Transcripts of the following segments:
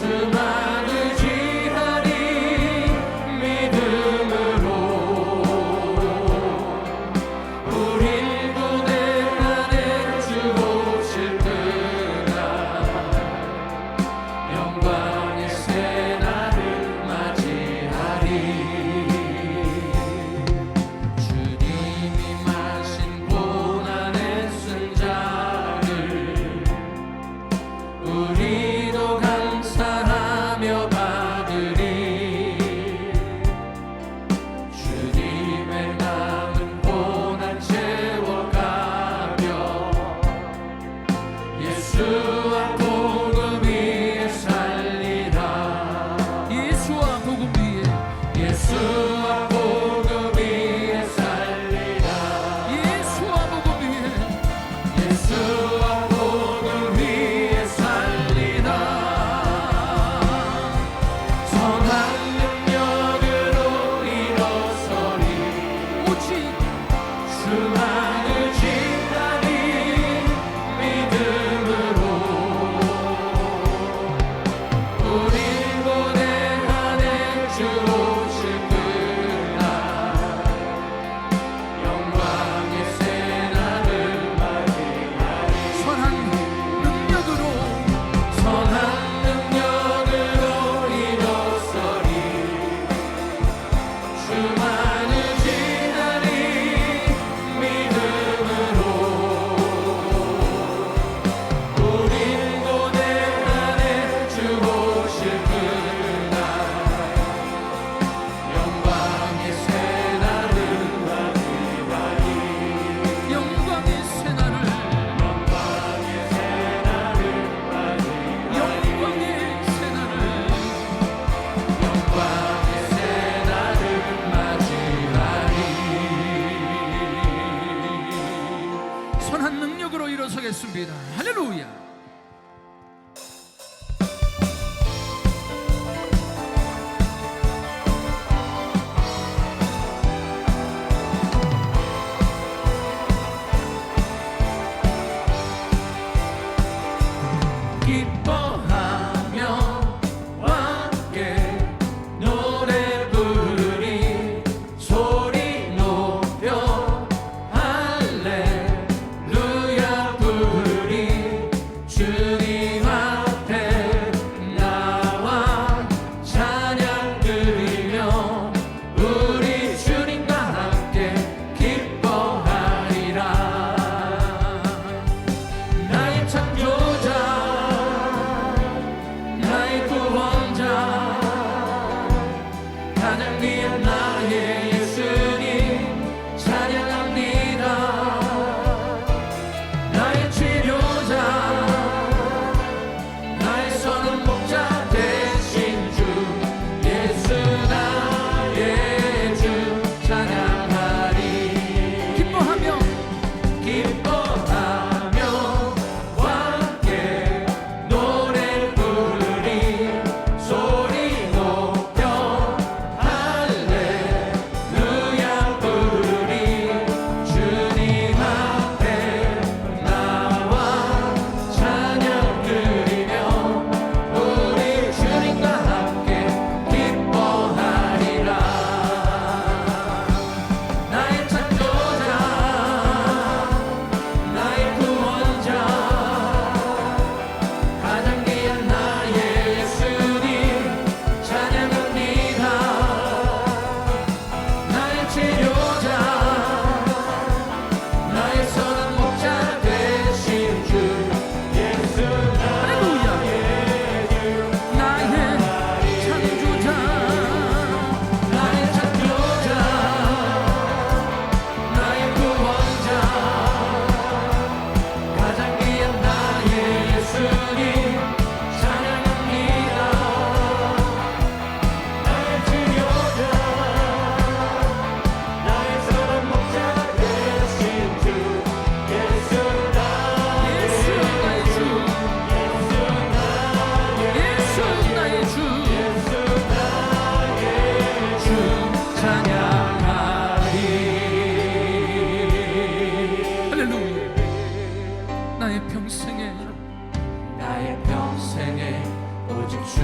주만 의지하리 믿음으로 우린 고된 안에 주 오실 그날 영광의 새날을 맞이하리. 주님이 마신 고난의 순자를 우리도 감사하리.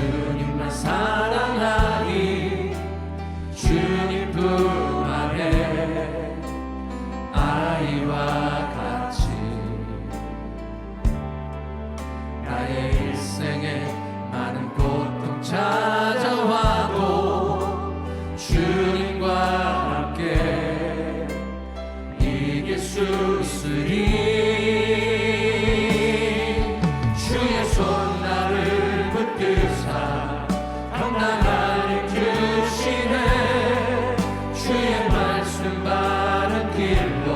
주님만 사랑하니 주님뿐 안에 아이와 같이 나의 일생에 많은 고통 찾아와도 주님과 함께 이길 수 있으리. 주의 손 나를 붙드사 평강을 주시네. 주의 말씀 바른 길로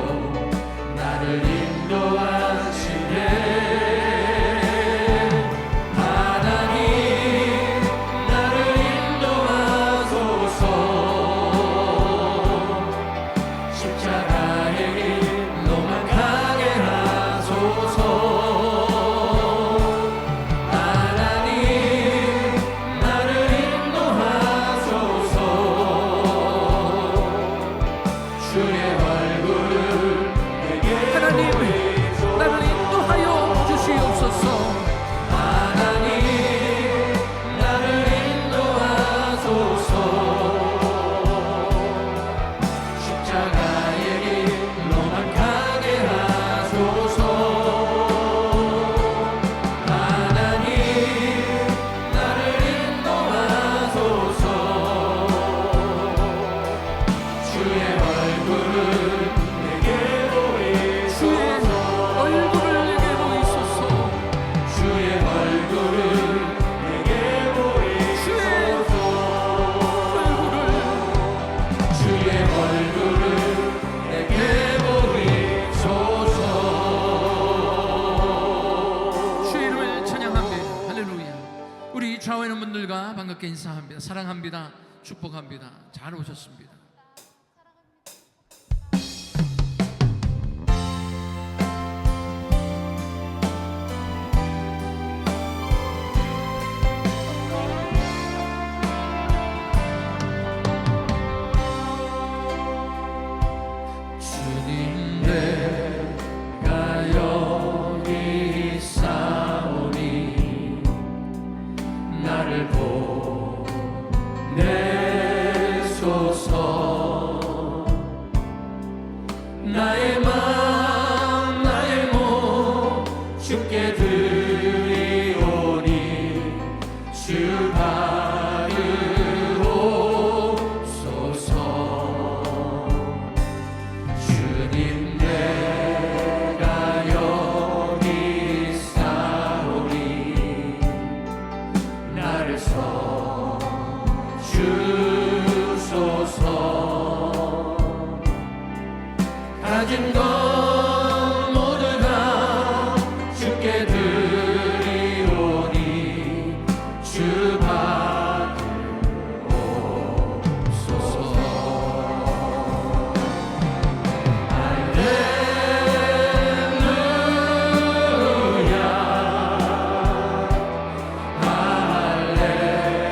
나를 인도하시네. 좌우에 있는 분들과 반갑게 인사합니다. 사랑합니다. 축복합니다. 잘 오셨습니다. 주님 내가 여기 있사오니 나를 보내소서. 나의 마음 나의 몸 주께 드리오니 주 받으옵소서. 주님 내가 여기 있사오니 나를 주소서. 가진 것 모두 다 주께 드리오니 주 받으옵소서. 할렐루야 할렐루야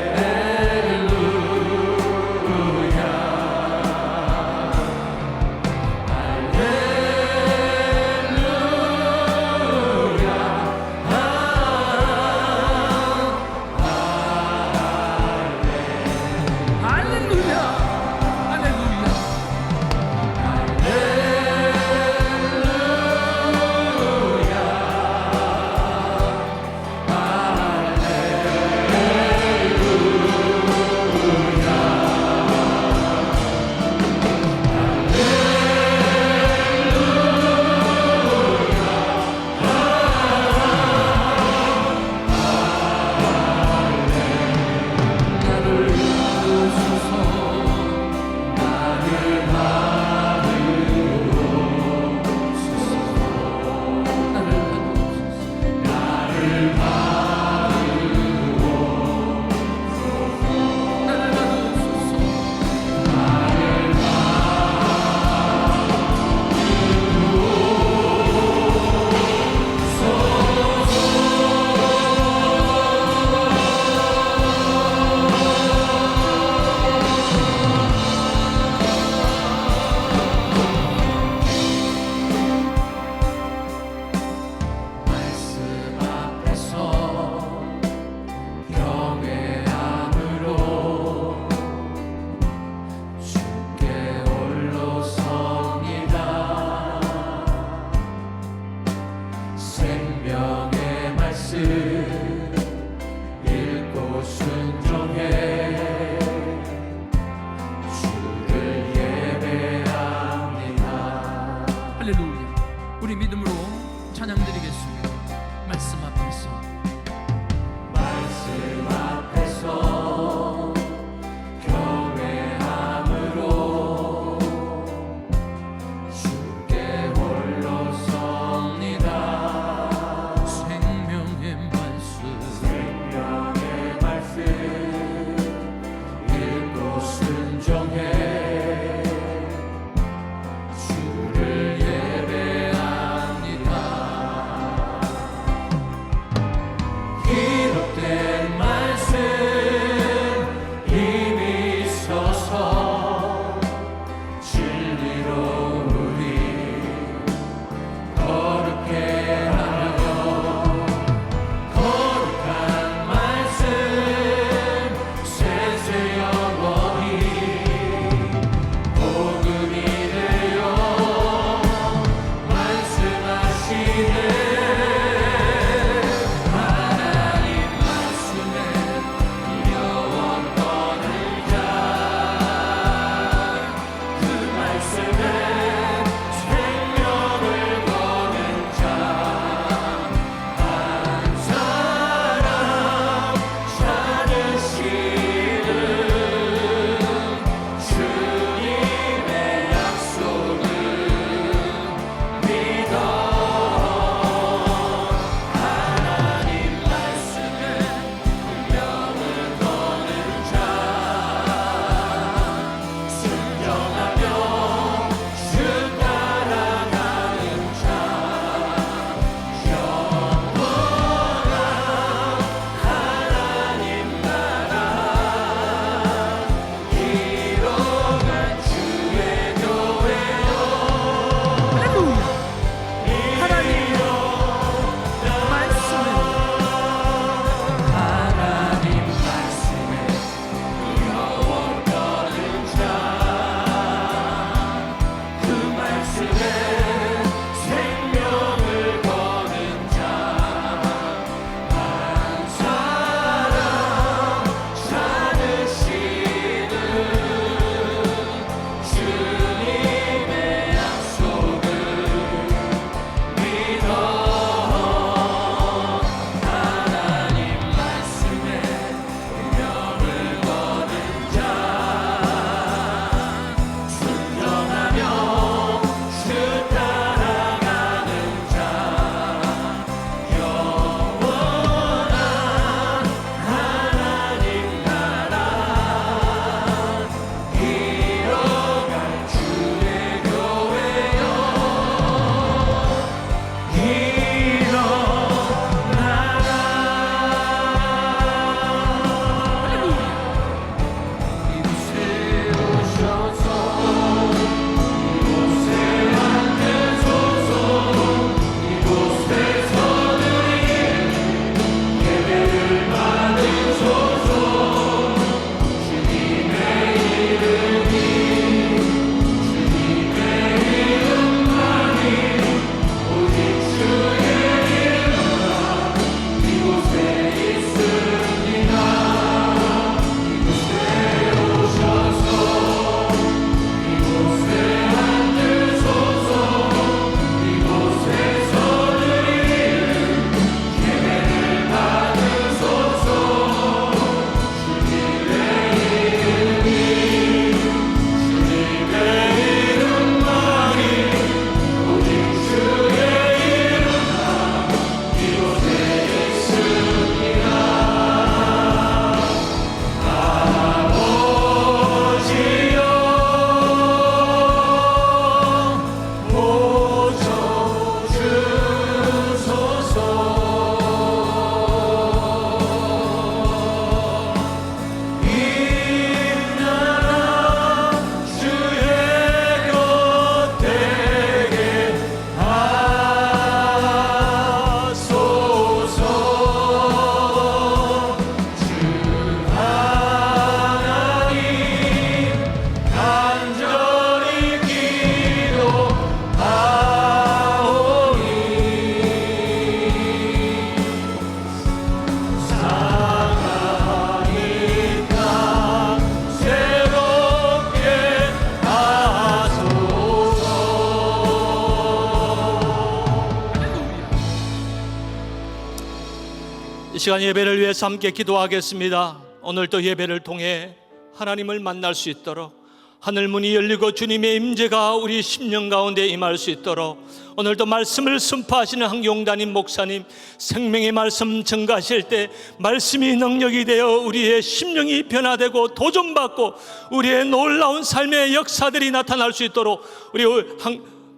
이 시간 예배를 위해서 함께 기도하겠습니다. 오늘도 예배를 통해 하나님을 만날 수 있도록, 하늘문이 열리고 주님의 임재가 우리 심령 가운데 임할 수 있도록, 오늘도 말씀을 선포하시는 한경단임 목사님, 생명의 말씀 증가하실 때 말씀이 능력이 되어 우리의 심령이 변화되고 도전받고 우리의 놀라운 삶의 역사들이 나타날 수 있도록, 우리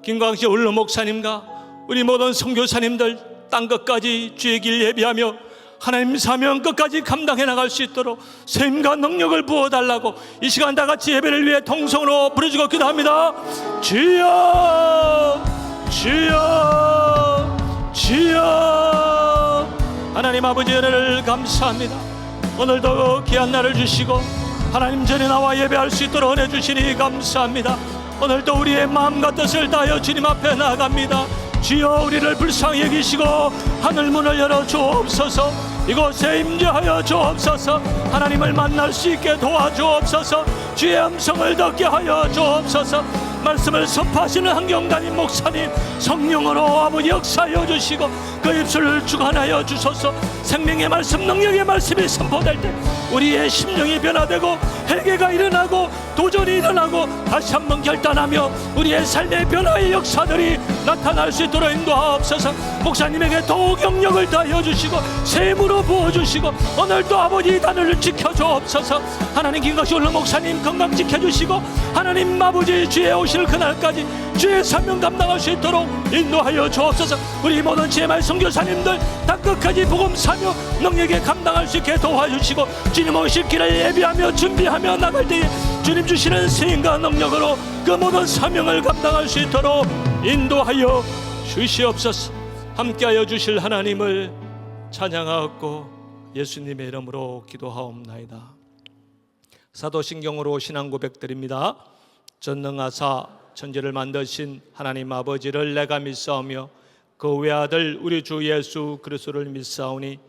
김광식 울로 목사님과 우리 모든 선교사님들 땅끝까지 주의 길 예비하며 하나님 사명 끝까지 감당해 나갈 수 있도록 샘과 능력을 부어달라고 이 시간 다 같이 예배를 위해 통성으로 부르짖고 기도합니다. 주여, 주여, 주여. 하나님 아버지 은혜를 감사합니다. 오늘도 귀한 날을 주시고 하나님 전에 나와 예배할 수 있도록 은혜 주시니 감사합니다. 오늘도 우리의 마음과 뜻을 다하여 주님 앞에 나아갑니다. 주여, 우리를 불쌍히 여기시고 하늘문을 열어 주옵소서. 이곳에 임재하여 주옵소서. 하나님을 만날 수 있게 도와주옵소서. 주의 음성을 듣게 하여 주옵소서. 말씀을 선포하시는 한경단임 목사님, 성령으로 아버지 역사하여 주시고 그 입술을 주관하여 주소서. 생명의 말씀, 능력의 말씀이 선포될 때 우리의 심령이 변화되고 회개가 일어나고 도전이 일어나고 다시 한번 결단하며 우리의 삶의 변화의 역사들이 나타날 수 있도록 인도하옵소서. 목사님에게 더욱 영역을 다하여 주시고 샘으로 부어주시고 오늘도 아버지 단을 지켜주옵소서. 하나님 김광식 울로 목사님 건강 지켜주시고 하나님 아버지 주의 오실 그날까지 주의 사명 감당할 수 있도록 인도하여 주옵소서. 우리 모든 지혜말 선교사님들 다 끝까지 복음 사명 능력에 감당할 수 있게 도와주시고 주님 오실 길을 예비하며 준비하며 나갈 때에 주님 주시는 세임과 능력으로 그 모든 사명을 감당할 수 있도록 인도하여 주시옵소서. 함께하여 주실 하나님을 찬양하옵고 예수님의 이름으로 기도하옵나이다. 사도신경으로 신앙 고백드립니다. 전능하사 천지를 만드신 하나님 아버지를 내가 믿사오며 그 외아들 우리 주 예수 그리스도를 믿사오니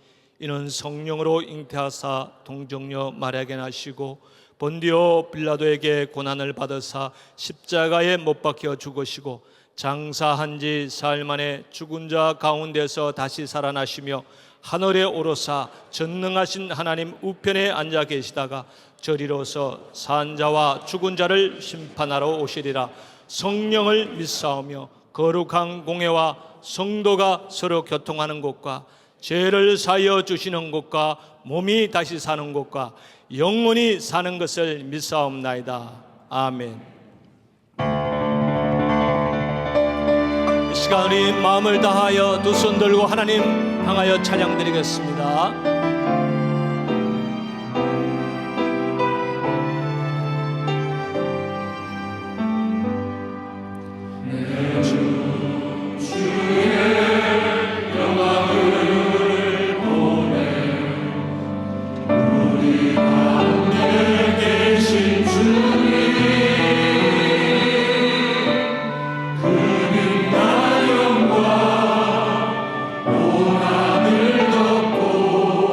이는 성령으로 잉태하사 동정녀 마리아에게 나시고 본디오 빌라도에게 고난을 받으사 십자가에 못 박혀 죽으시고 장사한 지 사흘 만에 죽은 자 가운데서 다시 살아나시며 하늘에 오르사 전능하신 하나님 우편에 앉아 계시다가 저리로서 산 자와 죽은 자를 심판하러 오시리라. 성령을 믿사오며 거룩한 공회와 성도가 서로 교통하는 곳과 죄를 사하여 주시는 곳과 몸이 다시 사는 곳과 영원히 사는 것을 믿사옵나이다. 아멘. 이 시간 우리 마음을 다하여 두 손 들고 하나님 향하여 찬양드리겠습니다. 영광, 오남을 덮고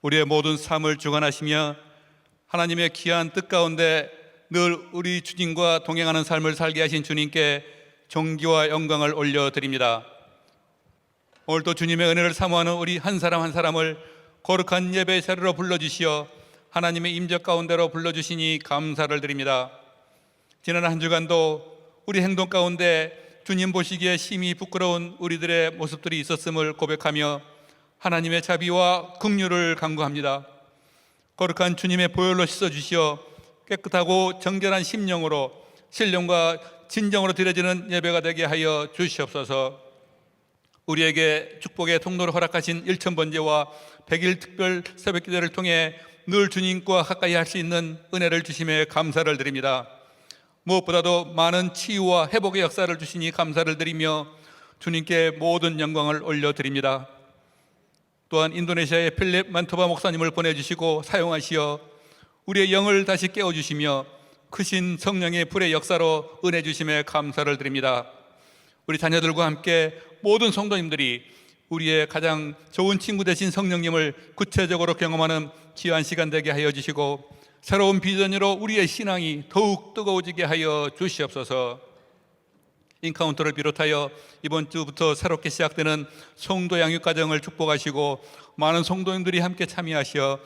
우리의 모든 삶을 주관하시며 하나님의 귀한 뜻 가운데 늘 우리 주님과 동행하는 삶을 살게 하신 주님께 존귀와 영광을 올려드립니다. 오늘도 주님의 은혜를 사모하는 우리 한 사람 한 사람을 거룩한 예배 자리로 불러주시어 하나님의 임재 가운데로 불러주시니 감사를 드립니다. 지난 한 주간도 우리 행동 가운데 주님 보시기에 심히 부끄러운 우리들의 모습들이 있었음을 고백하며 하나님의 자비와 긍휼을 간구합니다. 거룩한 주님의 보혈로 씻어주시어 깨끗하고 정결한 심령으로 신령과 진정으로 드려지는 예배가 되게 하여 주시옵소서. 우리에게 축복의 통로를 허락하신 일천번제와 100일 특별 새벽기도를 통해 늘 주님과 가까이 할 수 있는 은혜를 주심에 감사를 드립니다. 무엇보다도 많은 치유와 회복의 역사를 주시니 감사를 드리며 주님께 모든 영광을 올려드립니다. 또한 인도네시아의 필립 만토바 목사님을 보내주시고 사용하시어 우리의 영을 다시 깨워주시며 크신 성령의 불의 역사로 은혜 주심에 감사를 드립니다. 우리 자녀들과 함께 모든 성도님들이 우리의 가장 좋은 친구 되신 성령님을 구체적으로 경험하는 귀한 시간 되게 하여 주시고 새로운 비전으로 우리의 신앙이 더욱 뜨거워지게 하여 주시옵소서. 인카운터를 비롯하여 이번 주부터 새롭게 시작되는 성도 양육 과정을 축복하시고 많은 성도님들이 함께 참여하시어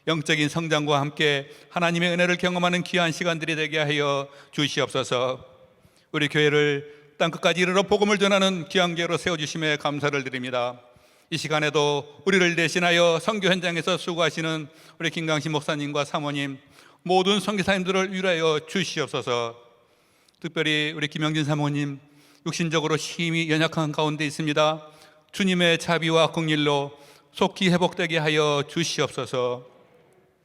영적인 성장과 함께 하나님의 은혜를 경험하는 귀한 시간들이 되게 하여 주시옵소서. 우리 교회를 땅끝까지 이르러 복음을 전하는 귀한 교회로 세워주심에 감사를 드립니다. 이 시간에도 우리를 대신하여 선교 현장에서 수고하시는 우리 김강신 목사님과 사모님, 모든 선교사님들을 위로하여 주시옵소서. 특별히 우리 김영진 사모님 육신적으로 심히 연약한 가운데 있습니다. 주님의 자비와 긍휼로 속히 회복되게 하여 주시옵소서.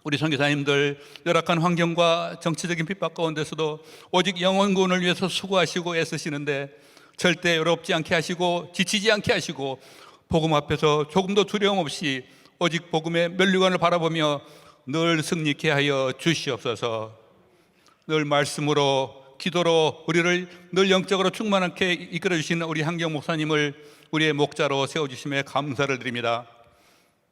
우리 선교사님들 열악한 환경과 정치적인 핍박 가운데서도 오직 영혼구원을 위해서 수고하시고 애쓰시는데 절대 외롭지 않게 하시고 지치지 않게 하시고 복음 앞에서 조금도 두려움 없이 오직 복음의 면류관을 바라보며 늘 승리케 하여 주시옵소서. 늘 말씀으로 기도로 우리를 늘 영적으로 충만하게 이끌어 주시는 우리 한경 목사님을 우리의 목자로 세워주심에 감사를 드립니다.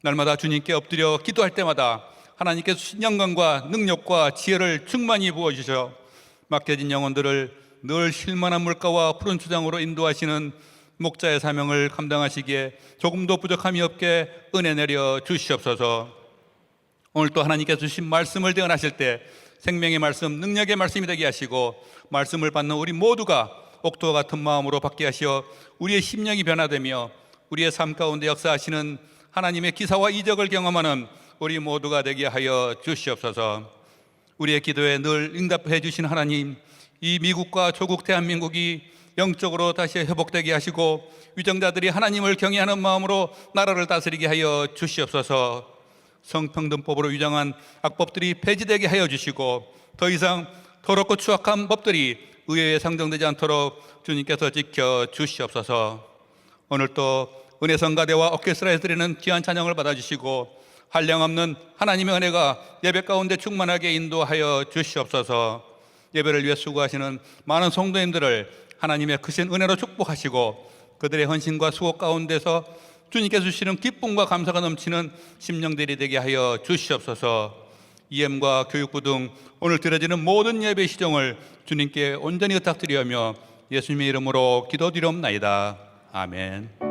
날마다 주님께 엎드려 기도할 때마다 하나님께서 주신 영광과 능력과 지혜를 충만히 부어주셔 맡겨진 영혼들을 늘 쉴만한 물가와 푸른 초장으로 인도하시는 목자의 사명을 감당하시기에 조금도 부족함이 없게 은혜 내려 주시옵소서. 오늘 또 하나님께서 주신 말씀을 대언하실 때 생명의 말씀, 능력의 말씀이 되게 하시고 말씀을 받는 우리 모두가 옥토와 같은 마음으로 받게 하시어 우리의 심령이 변화되며 우리의 삶 가운데 역사하시는 하나님의 기사와 이적을 경험하는 우리 모두가 되게 하여 주시옵소서. 우리의 기도에 늘 응답해 주신 하나님, 이 미국과 조국 대한민국이 영적으로 다시 회복되게 하시고 위정자들이 하나님을 경외하는 마음으로 나라를 다스리게 하여 주시옵소서. 성평등법으로 위장한 악법들이 폐지되게 하여 주시고 더 이상 더럽고 추악한 법들이 의회에 상정되지 않도록 주님께서 지켜 주시옵소서. 오늘 또 은혜성가대와 오케스트라에서 드리는 귀한 찬양을 받아주시고 한량없는 하나님의 은혜가 예배 가운데 충만하게 인도하여 주시옵소서. 예배를 위해 수고하시는 많은 성도님들을 하나님의 크신 은혜로 축복하시고 그들의 헌신과 수고 가운데서 주님께서 주시는 기쁨과 감사가 넘치는 심령들이 되게 하여 주시옵소서. EM과 교육부 등 오늘 드려지는 모든 예배 시정을 주님께 온전히 의탁드리며 예수님의 이름으로 기도드리옵나이다. 아멘.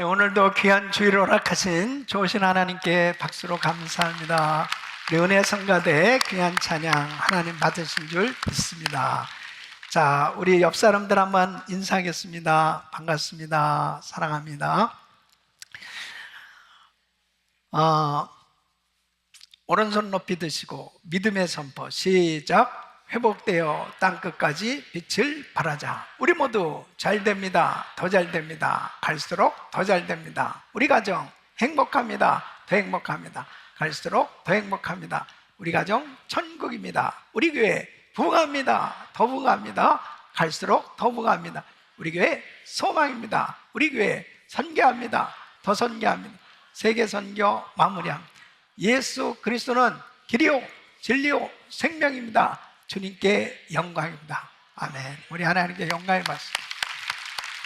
네, 오늘도 귀한 주일을 허락하신 좋으신 하나님께 박수로 감사합니다. 우리 은혜 성가대 귀한 찬양 하나님 받으신 줄 믿습니다. 자, 우리 옆 사람들 한번 인사하겠습니다. 반갑습니다. 사랑합니다. 오른손 높이 드시고 믿음의 선포 시작. 회복되어 땅끝까지 빛을 발하자. 우리 모두 잘 됩니다. 더 잘 됩니다. 갈수록 더 잘 됩니다. 우리 가정 행복합니다. 더 행복합니다. 갈수록 더 행복합니다. 우리 가정 천국입니다. 우리 교회 부흥합니다. 더 부흥합니다. 갈수록 더 부흥합니다. 우리 교회 소망입니다. 우리 교회 선교합니다. 더 선교합니다. 세계 선교 마무리합니다. 예수 그리스도는 길이요 진리요 생명입니다. 주님께 영광입니다. 아멘. 우리 하나님께 영광을 받습니다.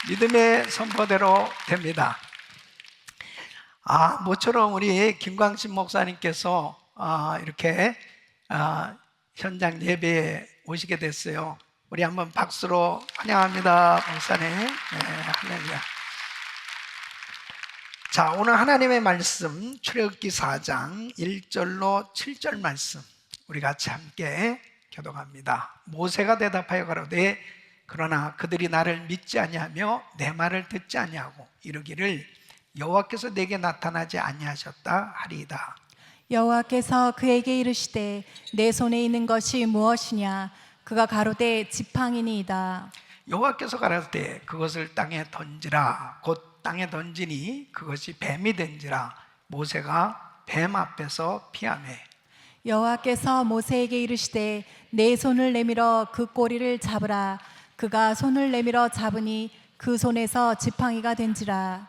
믿음의 선포대로 됩니다. 모처럼 우리 김광신 목사님께서 이렇게 현장 예배에 오시게 됐어요. 우리 한번 박수로 환영합니다, 목사님. 네, 할렐루야. 자, 오늘 하나님의 말씀 출애굽기 4장 1절로 7절 말씀 우리 같이 함께 교독합니다. 모세가 대답하여 가로되 그러나 그들이 나를 믿지 아니하며 내 말을 듣지 아니하고 이르기를 여호와께서 내게 나타나지 아니하셨다 하리이다. 여호와께서 그에게 이르시되 내 손에 있는 것이 무엇이냐? 그가 가로되 지팡이니이다. 여호와께서 가라사대 그것을 땅에 던지라. 곧 땅에 던지니 그것이 뱀이 된지라. 모세가 뱀 앞에서 피하매. 여호와께서 모세에게 이르시되 내 손을 내밀어 그 꼬리를 잡으라. 그가 손을 내밀어 잡으니 그 손에서 지팡이가 된지라.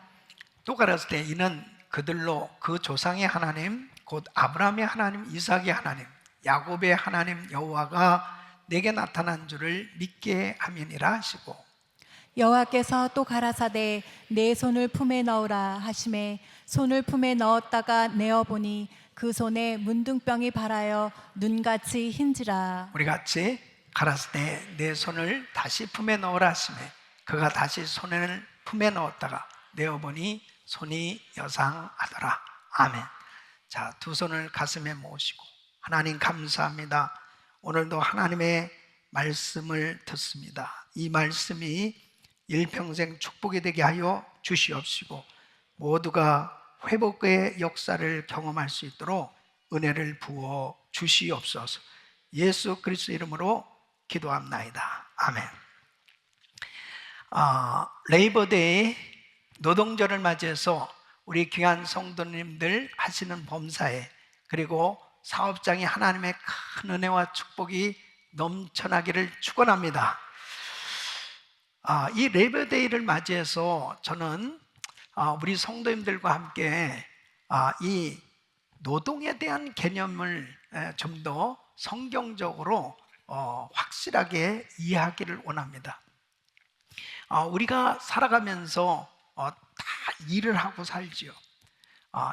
또 가라사대 이는 그들로 그 조상의 하나님 곧 아브라함의 하나님 이삭의 하나님 야곱의 하나님 여호와가 내게 나타난 줄을 믿게 함이니라 하시고. 여호와께서 또 가라사대 내 손을 품에 넣으라 하시매 손을 품에 넣었다가 내어보니 그 손에 문둥병이 발하여 눈같이 흰지라. 우리 같이 가라사대 내 손을 다시 품에 넣으라 하시매 그가 다시 손을 품에 넣었다가 내어보니 손이 여상하더라. 아멘. 자, 두 손을 가슴에 모으시고 하나님 감사합니다. 오늘도 하나님의 말씀을 듣습니다. 이 말씀이 일평생 축복이 되게 하여 주시옵시고 모두가 회복의 역사를 경험할 수 있도록 은혜를 부어 주시옵소서. 예수 그리스도 이름으로 기도합나이다. 아멘. 레이버데이 노동절을 맞이해서 우리 귀한 성도님들 하시는 범사에 그리고 사업장에 하나님의 큰 은혜와 축복이 넘쳐나기를 축원합니다. 이 레이버데이를 맞이해서 저는 우리 성도님들과 함께 이 노동에 대한 개념을 좀 더 성경적으로 확실하게 이해하기를 원합니다. 우리가 살아가면서 다 일을 하고 살지요.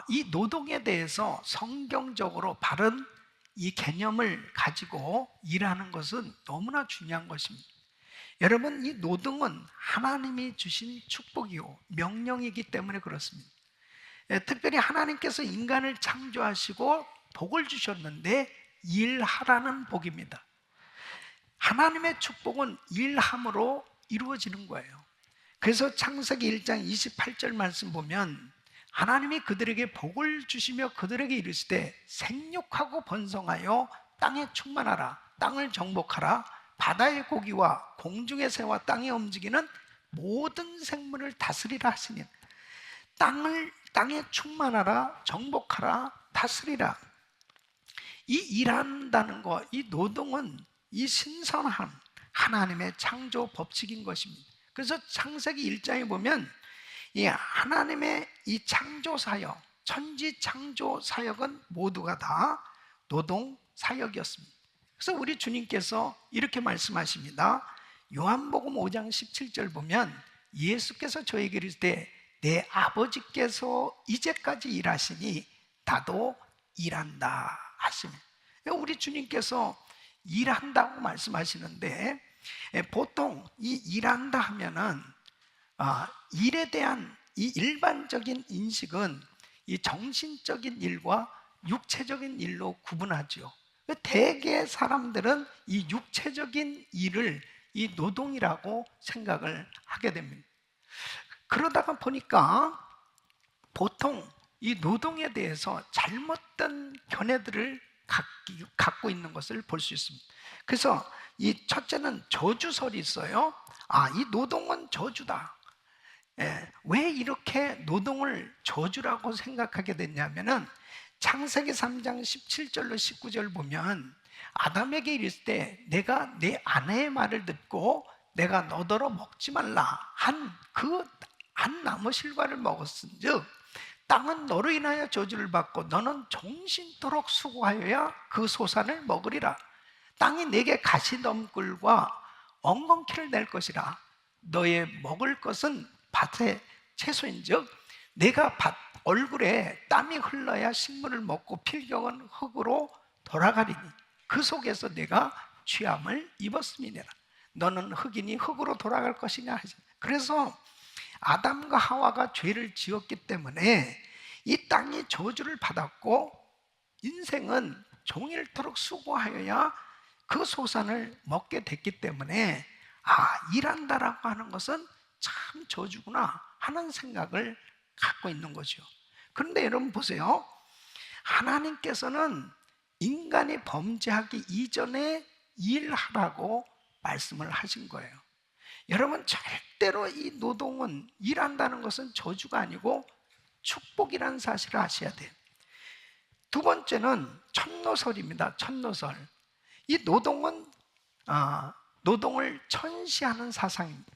이 노동에 대해서 성경적으로 바른 이 개념을 가지고 일하는 것은 너무나 중요한 것입니다. 여러분, 이 노동은 하나님이 주신 축복이요 명령이기 때문에 그렇습니다. 특별히 하나님께서 인간을 창조하시고 복을 주셨는데 일하라는 복입니다. 하나님의 축복은 일함으로 이루어지는 거예요. 그래서 창세기 1장 28절 말씀 보면 하나님이 그들에게 복을 주시며 그들에게 이르시되 생육하고 번성하여 땅에 충만하라. 땅을 정복하라. 바다의 고기와 공중의 새와 땅에 움직이는 모든 생물을 다스리라 하시니 땅에 충만하라. 정복하라. 다스리라. 이 일한다는 것, 이 노동은 이 신선한 하나님의 창조 법칙인 것입니다. 그래서 창세기 1장에 보면 이 하나님의 이 창조 사역, 천지 창조 사역은 모두가 다 노동 사역이었습니다. 그래서 우리 주님께서 이렇게 말씀하십니다. 요한복음 5장 17절 보면 예수께서 저에게 이르시되 내 아버지께서 이제까지 일하시니 나도 일한다 하십니다. 우리 주님께서 일한다고 말씀하시는데 보통 이 일한다 하면은 일에 대한 이 일반적인 인식은 이 정신적인 일과 육체적인 일로 구분하죠. 대개 사람들은 이 육체적인 일을 이 노동이라고 생각을 하게 됩니다. 그러다가 보니까 보통 이 노동에 대해서 잘못된 견해들을 갖고 있는 것을 볼 수 있습니다. 그래서 이 첫째는 저주설이 있어요. 이 노동은 저주다. 왜 이렇게 노동을 저주라고 생각하게 됐냐면은 창세기 3장 17절로 19절 보면 아담에게 이랬을 때 내가 내 아내의 말을 듣고 내가 너더러 먹지 말라 한 그 한 나무 실과를 먹었은즉 땅은 너로 인하여 저주를 받고 너는 종신토록 수고하여야 그 소산을 먹으리라. 땅이 내게 가시덤굴과 엉겅퀴를 낼 것이라. 너의 먹을 것은 밭의 채소인즉 내가 밭 얼굴에 땀이 흘러야 식물을 먹고 필경은 흙으로 돌아가리니 그 속에서 내가 취함을 입었음이니라. 너는 흙이니 흙으로 돌아갈 것이냐 하시. 그래서 아담과 하와가 죄를 지었기 때문에 이 땅이 저주를 받았고 인생은 종일토록 수고하여야 그 소산을 먹게 됐기 때문에 일한다라고 하는 것은 참 저주구나 하는 생각을 갖고 있는 거죠. 그런데 여러분 보세요. 하나님께서는 인간이 범죄하기 이전에 일하라고 말씀을 하신 거예요. 여러분 절대로 이 노동은 일한다는 것은 저주가 아니고 축복이라는 사실을 아셔야 돼요. 두 번째는 천노설입니다. 천노설. 이 노동은 노동을 천시하는 사상입니다.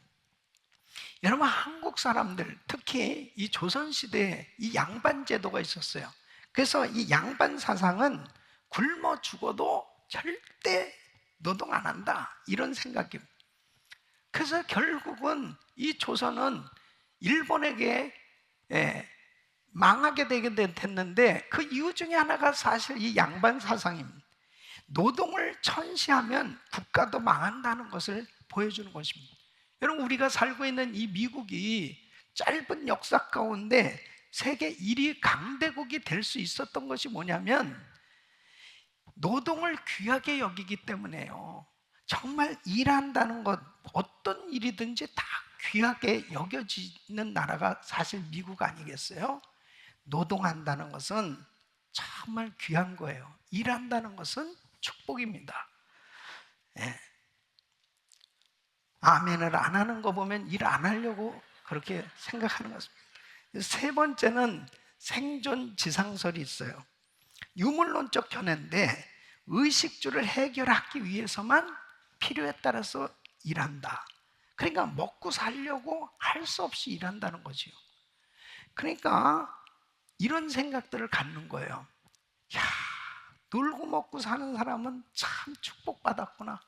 여러분 한국 사람들 특히 이 조선시대에 이 양반제도가 있었어요. 그래서 이 양반 사상은 굶어 죽어도 절대 노동 안 한다 이런 생각입니다. 그래서 결국은 이 조선은 일본에게 망하게 되게 됐는데 그 이유 중에 하나가 사실 이 양반 사상입니다. 노동을 천시하면 국가도 망한다는 것을 보여주는 것입니다. 여러분 우리가 살고 있는 이 미국이 짧은 역사 가운데 세계 1위 강대국이 될 수 있었던 것이 뭐냐면 노동을 귀하게 여기기 때문에요. 정말 일한다는 것 어떤 일이든지 다 귀하게 여겨지는 나라가 사실 미국 아니겠어요? 노동한다는 것은 정말 귀한 거예요. 일한다는 것은 축복입니다. 아멘을 안 하는 거 보면 일 안 하려고 그렇게 생각하는 것입니다. 세 번째는 생존 지상설이 있어요. 유물론적 견해인데 의식주를 해결하기 위해서만 필요에 따라서 일한다. 그러니까 먹고 살려고 할 수 없이 일한다는 거지요. 그러니까 이런 생각들을 갖는 거예요. 야, 놀고 먹고 사는 사람은 참 축복받았구나.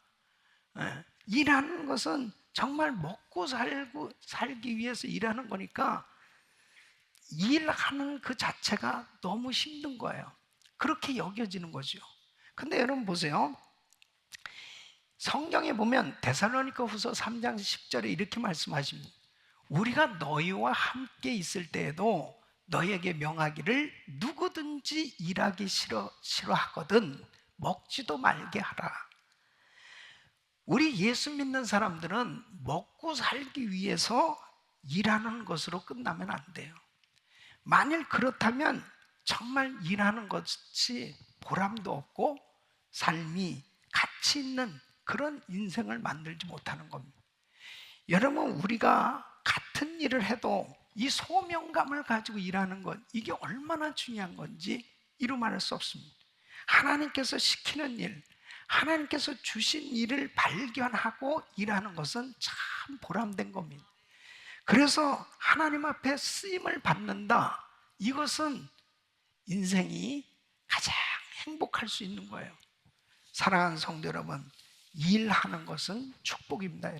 일하는 것은 정말 먹고 살기 위해서 일하는 거니까 일하는 그 자체가 너무 힘든 거예요. 그렇게 여겨지는 거죠. 근데 여러분 보세요. 성경에 보면 데살로니가 후서 3장 10절에 이렇게 말씀하십니다. 우리가 너희와 함께 있을 때에도 너희에게 명하기를 누구든지 일하기 싫어하거든 먹지도 말게 하라. 우리 예수 믿는 사람들은 먹고 살기 위해서 일하는 것으로 끝나면 안 돼요. 만일 그렇다면 정말 일하는 것이 보람도 없고 삶이 가치 있는 그런 인생을 만들지 못하는 겁니다. 여러분 우리가 같은 일을 해도 이 소명감을 가지고 일하는 것 이게 얼마나 중요한 건지 이루 말할 수 없습니다. 하나님께서 시키는 일, 하나님께서 주신 일을 발견하고 일하는 것은 참 보람된 겁니다. 그래서 하나님 앞에 쓰임을 받는다. 이것은 인생이 가장 행복할 수 있는 거예요. 사랑하는 성도 여러분, 일하는 것은 축복입니다.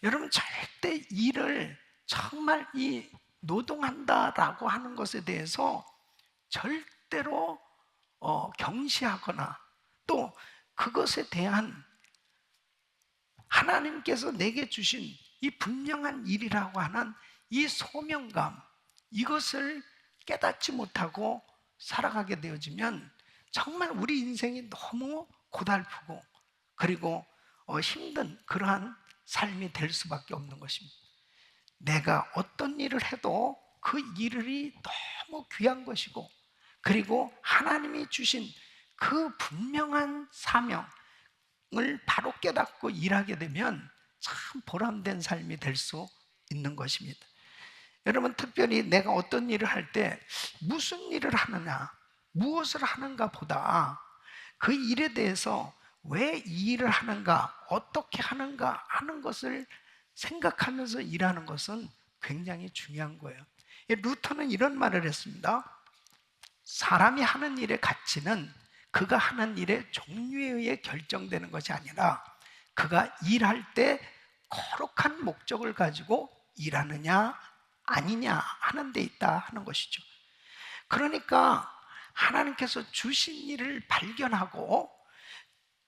여러분 절대 일을 정말 이 노동한다라고 하는 것에 대해서 절대로 경시하거나 또 그것에 대한 하나님께서 내게 주신 이 분명한 일이라고 하는 이 소명감, 이것을 깨닫지 못하고 살아가게 되어지면 정말 우리 인생이 너무 고달프고 그리고 힘든 그러한 삶이 될 수밖에 없는 것입니다. 내가 어떤 일을 해도 그 일이 너무 귀한 것이고 그리고 하나님이 주신 그 분명한 사명을 바로 깨닫고 일하게 되면 참 보람된 삶이 될 수 있는 것입니다. 여러분, 특별히 내가 어떤 일을 할 때 무슨 일을 하느냐, 무엇을 하는가 보다 그 일에 대해서 왜 이 일을 하는가, 어떻게 하는가 하는 것을 생각하면서 일하는 것은 굉장히 중요한 거예요. 루터는 이런 말을 했습니다. 사람이 하는 일의 가치는 그가 하는 일의 종류에 의해 결정되는 것이 아니라 그가 일할 때 거룩한 목적을 가지고 일하느냐 아니냐 하는 데 있다 하는 것이죠. 그러니까 하나님께서 주신 일을 발견하고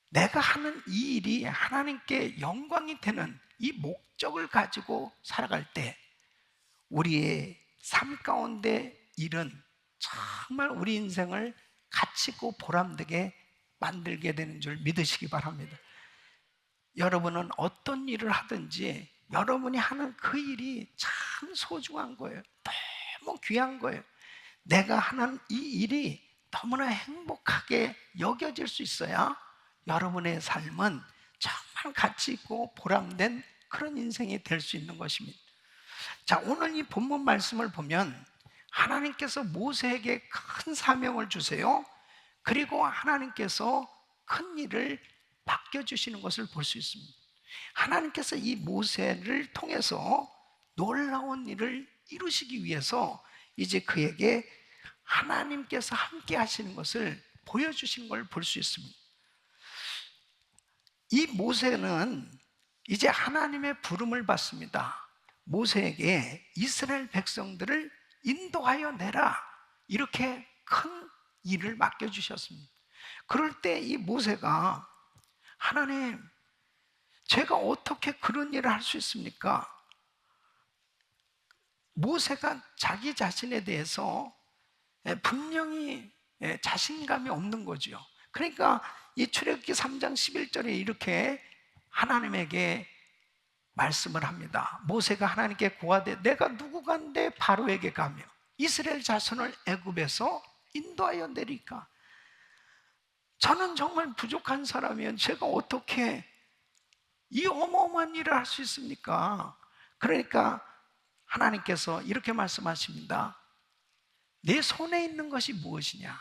내가 하는 이 일이 하나님께 영광이 되는 이 목적을 가지고 살아갈 때 우리의 삶 가운데 일은 정말 우리 인생을 가치 있고 보람되게 만들게 되는 줄 믿으시기 바랍니다. 여러분은 어떤 일을 하든지 여러분이 하는 그 일이 참 소중한 거예요. 너무 귀한 거예요. 내가 하는 이 일이 너무나 행복하게 여겨질 수 있어야 여러분의 삶은 정말 가치 있고 보람된 그런 인생이 될 수 있는 것입니다. 자, 오늘 이 본문 말씀을 보면 하나님께서 모세에게 큰 사명을 주세요. 그리고 하나님께서 큰 일을 맡겨주시는 것을 볼 수 있습니다. 하나님께서 이 모세를 통해서 놀라운 일을 이루시기 위해서 이제 그에게 하나님께서 함께 하시는 것을 보여주신 걸 볼 수 있습니다. 이 모세는 이제 하나님의 부름을 받습니다. 모세에게 이스라엘 백성들을 인도하여 내라, 이렇게 큰 일을 맡겨주셨습니다. 그럴 때 이 모세가 하나님, 제가 어떻게 그런 일을 할 수 있습니까? 모세가 자기 자신에 대해서 분명히 자신감이 없는 거죠. 그러니까 이 출애굽기 3장 11절에 이렇게 하나님에게 말씀을 합니다. 모세가 하나님께 고하되 내가 누구간데 바로에게 가며 이스라엘 자손을 애굽에서 인도하여 내리까? 저는 정말 부족한 사람이면 제가 어떻게 이 어마어마한 일을 할 수 있습니까? 그러니까 하나님께서 이렇게 말씀하십니다. 내 손에 있는 것이 무엇이냐?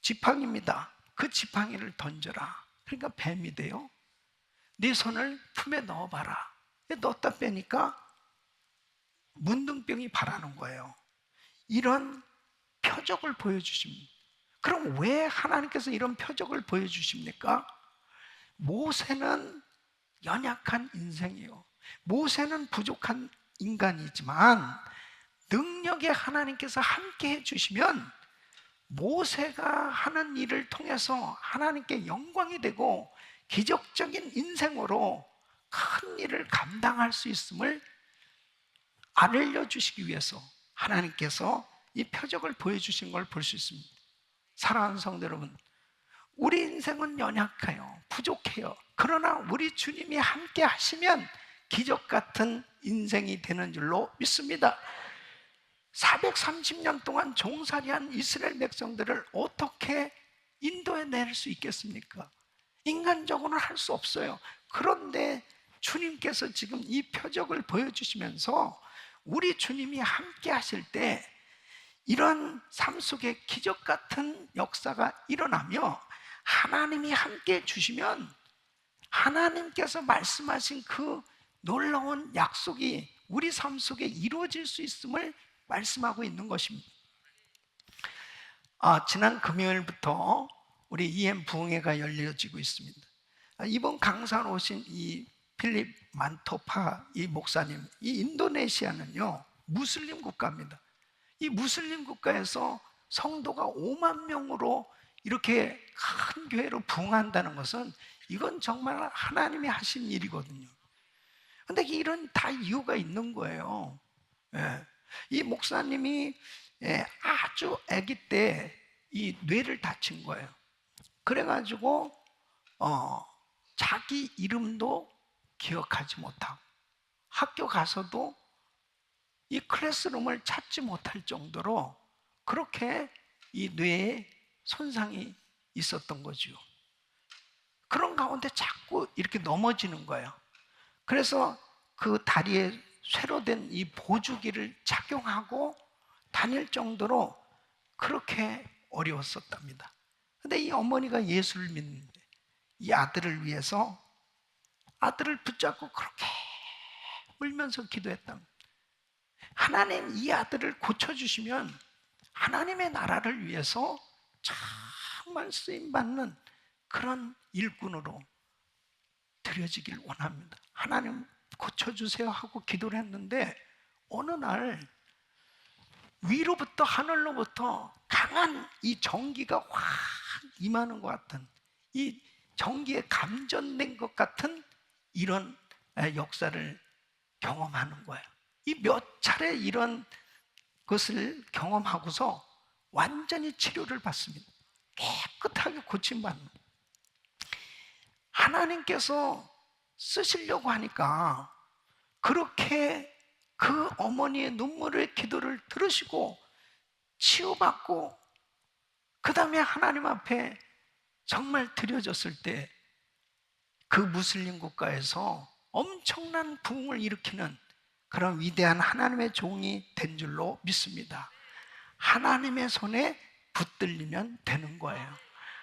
지팡이입니다. 그 지팡이를 던져라. 그러니까 뱀이 돼요. 네 손을 품에 넣어봐라. 넣었다 빼니까 문둥병이 발하는 거예요. 이런 표적을 보여주십니다. 그럼 왜 하나님께서 이런 표적을 보여주십니까? 모세는 연약한 인생이에요. 모세는 부족한 인간이지만 능력에 하나님께서 함께 해주시면 모세가 하는 일을 통해서 하나님께 영광이 되고 기적적인 인생으로 큰 일을 감당할 수 있음을 알려주시기 위해서 하나님께서 이 표적을 보여주신 걸 볼 수 있습니다. 사랑하는 성도 여러분, 우리 인생은 연약해요. 부족해요. 그러나 우리 주님이 함께 하시면 기적 같은 인생이 되는 줄로 믿습니다. 430년 동안 종살이한 이스라엘 백성들을 어떻게 인도해 낼 수 있겠습니까? 인간적으로는 할 수 없어요. 그런데 주님께서 지금 이 표적을 보여주시면서 우리 주님이 함께 하실 때 이런 삶 속에 기적 같은 역사가 일어나며 하나님이 함께 해주시면 하나님께서 말씀하신 그 놀라운 약속이 우리 삶 속에 이루어질 수 있음을 말씀하고 있는 것입니다. 지난 금요일부터 우리 EM 부흥회가 열려지고 있습니다. 이번 강사로 오신 이 필립 만토파 이 목사님, 이 인도네시아는요 무슬림 국가입니다. 이 무슬림 국가에서 성도가 5만 명으로 이렇게 큰 교회로 부흥한다는 것은 이건 정말 하나님이 하신 일이거든요. 근데 이런 다 이유가 있는 거예요. 예. 이 목사님이 아주 아기 때 이 뇌를 다친 거예요. 그래가지고 자기 이름도 기억하지 못하고 학교 가서도 이 클래스룸을 찾지 못할 정도로 그렇게 이 뇌에 손상이 있었던 거죠. 그런 가운데 자꾸 이렇게 넘어지는 거예요. 그래서 그 다리에 쇠로 된 이 보조기를 착용하고 다닐 정도로 그렇게 어려웠었답니다. 근데 이 어머니가 예수를 믿는데 이 아들을 위해서 아들을 붙잡고 그렇게 울면서 기도했답니다. 하나님, 이 아들을 고쳐주시면 하나님의 나라를 위해서 정말 쓰임받는 그런 일꾼으로 드려지길 원합니다. 하나님 고쳐주세요 하고 기도를 했는데 어느 날 위로부터 하늘로부터 강한 이 전기가 확 임하는 것 같은, 이 전기에 감전된 것 같은 이런 역사를 경험하는 거예요. 이 몇 차례 이런 것을 경험하고서 완전히 치료를 받습니다. 깨끗하게 고침받는. 하나님께서 쓰시려고 하니까 그렇게 그 어머니의 눈물의 기도를 들으시고 치유받고 그 다음에 하나님 앞에 정말 드려졌을 때 그 무슬림 국가에서 엄청난 부흥을 일으키는 그런 위대한 하나님의 종이 된 줄로 믿습니다. 하나님의 손에 붙들리면 되는 거예요.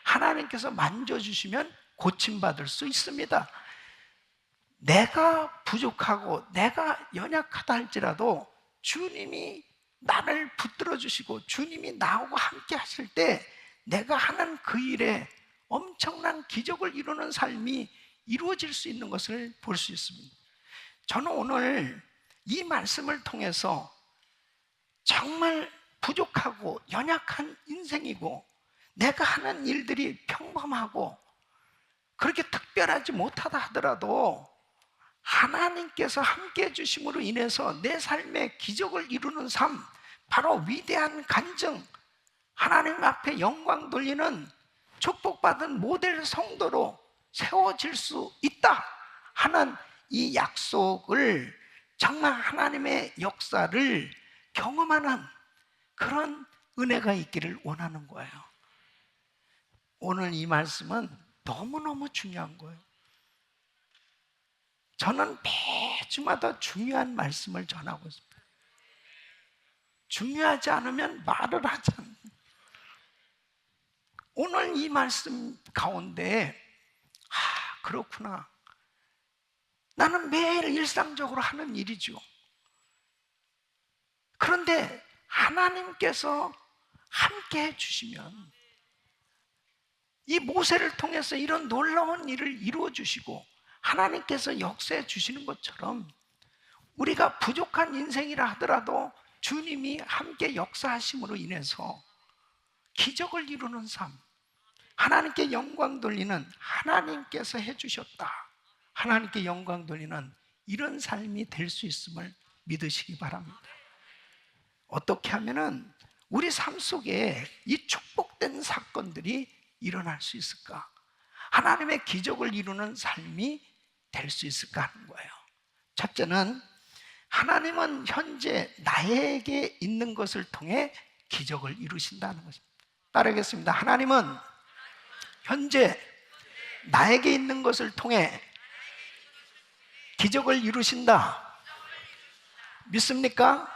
하나님께서 만져주시면 고침받을 수 있습니다. 내가 부족하고 내가 연약하다 할지라도 주님이 나를 붙들어 주시고 주님이 나하고 함께 하실 때 내가 하는 그 일에 엄청난 기적을 이루는 삶이 이루어질 수 있는 것을 볼 수 있습니다. 저는 오늘 이 말씀을 통해서 정말 부족하고 연약한 인생이고 내가 하는 일들이 평범하고 그렇게 특별하지 못하다 하더라도 하나님께서 함께 해주심으로 인해서 내 삶에 기적을 이루는 삶, 바로 위대한 간증, 하나님 앞에 영광 돌리는 축복받은 모델 성도로 세워질 수 있다 하는 이 약속을, 정말 하나님의 역사를 경험하는 그런 은혜가 있기를 원하는 거예요. 오늘 이 말씀은 너무너무 중요한 거예요. 저는 매주마다 중요한 말씀을 전하고 있습니다. 중요하지 않으면 말을 하지 않습니다. 오늘 이 말씀 가운데 그렇구나, 나는 매일 일상적으로 하는 일이죠. 그런데 하나님께서 함께 해주시면 이 모세를 통해서 이런 놀라운 일을 이루어 주시고 하나님께서 역사해 주시는 것처럼 우리가 부족한 인생이라 하더라도 주님이 함께 역사하심으로 인해서 기적을 이루는 삶, 하나님께 영광 돌리는, 하나님께서 해주셨다, 하나님께 영광 돌리는 이런 삶이 될 수 있음을 믿으시기 바랍니다. 어떻게 하면은 우리 삶 속에 이 축복된 사건들이 일어날 수 있을까? 하나님의 기적을 이루는 삶이 될 수 있을까 하는 거예요. 첫째는 하나님은 현재 나에게 있는 것을 통해 기적을 이루신다는 것입니다. 따르겠습니다. 하나님은 현재 나에게 있는 것을 통해 기적을 이루신다. 믿습니까?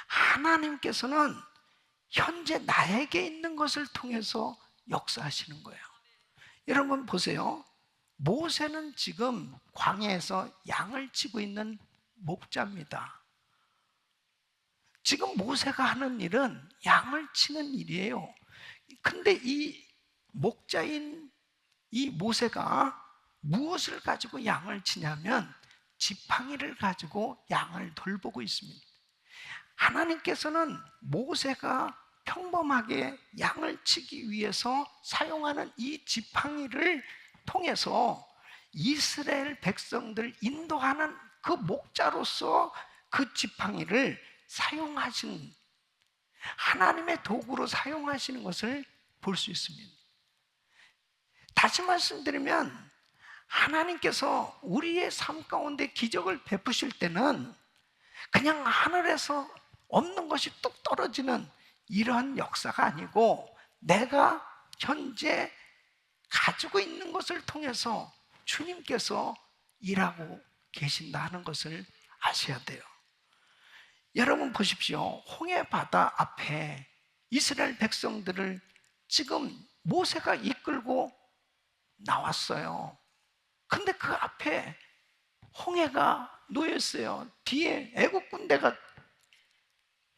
하나님께서는 현재 나에게 있는 것을 통해서 역사하시는 거예요. 여러분 보세요. 모세는 지금 광야에서 양을 치고 있는 목자입니다. 지금 모세가 하는 일은 양을 치는 일이에요. 근데 이 목자인 이 모세가 무엇을 가지고 양을 치냐면 지팡이를 가지고 양을 돌보고 있습니다. 하나님께서는 모세가 평범하게 양을 치기 위해서 사용하는 이 지팡이를 통해서 이스라엘 백성들 인도하는 그 목자로서 그 지팡이를 사용하신, 하나님의 도구로 사용하시는 것을 볼 수 있습니다. 다시 말씀드리면 하나님께서 우리의 삶 가운데 기적을 베푸실 때는 그냥 하늘에서 없는 것이 뚝 떨어지는 이러한 역사가 아니고, 내가 현재 가지고 있는 것을 통해서 주님께서 일하고 계신다는 것을 아셔야 돼요. 여러분 보십시오. 홍해 바다 앞에 이스라엘 백성들을 지금 모세가 이끌고 나왔어요. 근데 그 앞에 홍해가 놓여 있어요. 뒤에 애국 군대가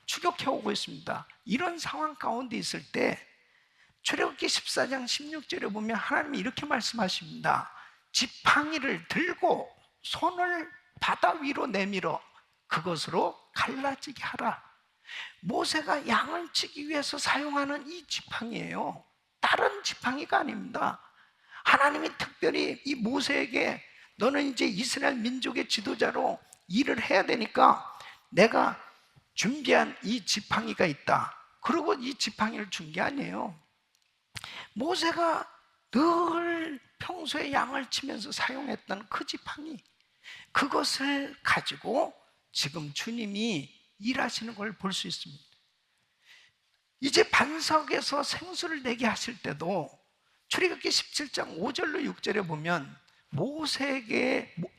추격해 오고 있습니다. 이런 상황 가운데 있을 때 출애굽기 14장 16절에 보면 하나님이 이렇게 말씀하십니다. 지팡이를 들고 손을 바다 위로 내밀어 그것으로 갈라지게 하라. 모세가 양을 치기 위해서 사용하는 이 지팡이예요. 다른 지팡이가 아닙니다. 하나님이 특별히 이 모세에게 너는 이제 이스라엘 민족의 지도자로 일을 해야 되니까 내가 준비한 이 지팡이가 있다. 그리고 이 지팡이를 준 게 아니에요. 모세가 늘 평소에 양을 치면서 사용했던 그 지팡이, 그것을 가지고 지금 주님이 일하시는 걸 볼 수 있습니다. 이제 반석에서 생수를 내게 하실 때도 출애굽기 17장 5절로 6절에 보면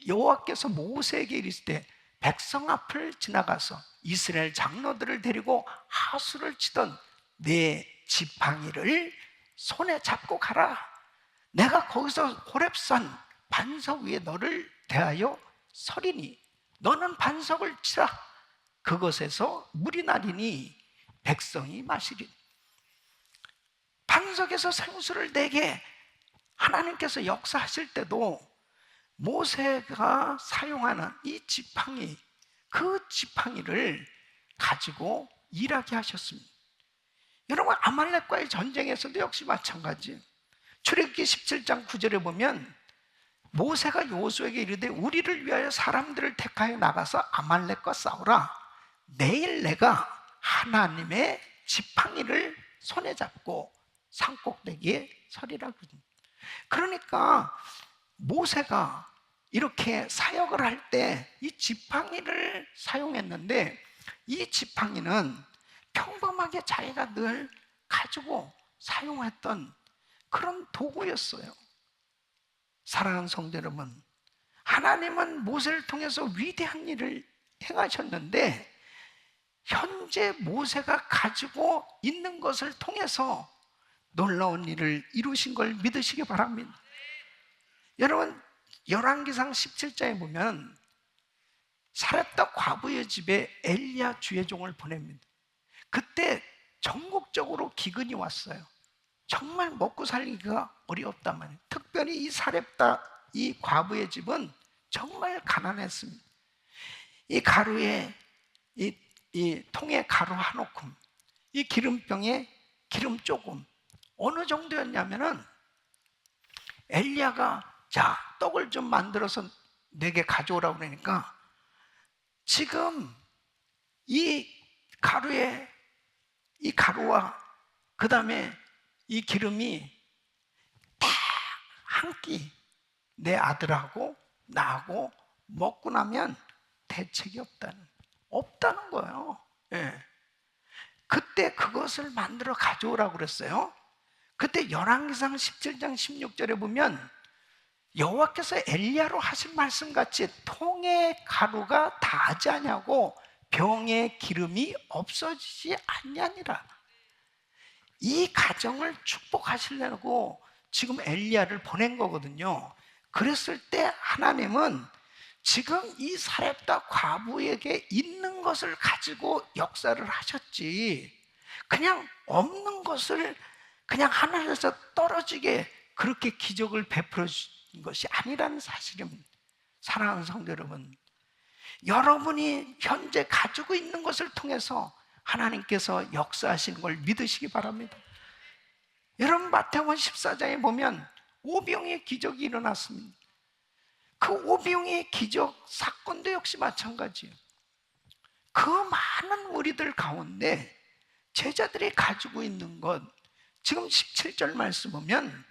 여호와께서 모세에게 이르시되 백성 앞을 지나가서 이스라엘 장로들을 데리고 하수를 치던 내 지팡이를 손에 잡고 가라. 내가 거기서 호렙산 반석 위에 너를 대하여 서리니 너는 반석을 치라. 그것에서 물이 나리니 백성이 마시리. 반석에서 생수를 내게 하나님께서 역사하실 때도 모세가 사용하는 이 지팡이, 그 지팡이를 가지고 일하게 하셨습니다. 여러분, 아말렉과의 전쟁에서도 역시 마찬가지. 출애굽기 17장 9절에 보면 모세가 여호수아에게 이르되 우리를 위하여 사람들을 택하여 나가서 아말렉과 싸우라. 내일 내가 하나님의 지팡이를 손에 잡고 산꼭대기에 서리라. 그러니까 모세가 이렇게 사역을 할 때 이 지팡이를 사용했는데, 이 지팡이는 평범하게 자기가 늘 가지고 사용했던 그런 도구였어요. 사랑하는 성도 여러분, 하나님은 모세를 통해서 위대한 일을 행하셨는데 현재 모세가 가지고 있는 것을 통해서 놀라운 일을 이루신 걸 믿으시기 바랍니다. 여러분, 열왕기상 17장에 보면 사렙다 과부의 집에 엘리야 주의종을 보냅니다. 그때 전국적으로 기근이 왔어요. 정말 먹고 살기가 어려웠단 말이에요. 특별히 이 사렙다 이 과부의 집은 정말 가난했습니다. 이 가루에 이 통에 가루 한 오금, 이 기름병에 기름 조금. 어느 정도였냐면은 엘리야가 자, 떡을 좀 만들어서 내게 가져오라고 그러니까 지금 이 가루에 이 가루와 그 다음에 이 기름이 딱 한 끼 내 아들하고 나하고 먹고 나면 대책이 없다는 거예요. 예. 그때 그것을 만들어 가져오라고 그랬어요. 그때 열왕기상 17장 16절에 보면 여호와께서 엘리야로 하신 말씀같이 통의 가루가 다하지 아니하고 병의 기름이 없어지지 아니하니라. 이 가정을 축복하시려고 지금 엘리야를 보낸 거거든요. 그랬을 때 하나님은 지금 이 사렙다 과부에게 있는 것을 가지고 역사를 하셨지, 그냥 없는 것을 그냥 하늘에서 떨어지게 그렇게 기적을 베풀어 주신 것이 아니라는 사실입니다. 사랑하는 성도 여러분, 여러분이 현재 가지고 있는 것을 통해서 하나님께서 역사하시는 걸 믿으시기 바랍니다. 여러분, 마태복음 14장에 보면 오병이의 기적이 일어났습니다. 그 오병이의 기적 사건도 역시 마찬가지예요. 그 많은 무리들 가운데 제자들이 가지고 있는 것, 지금 17절 말씀 보면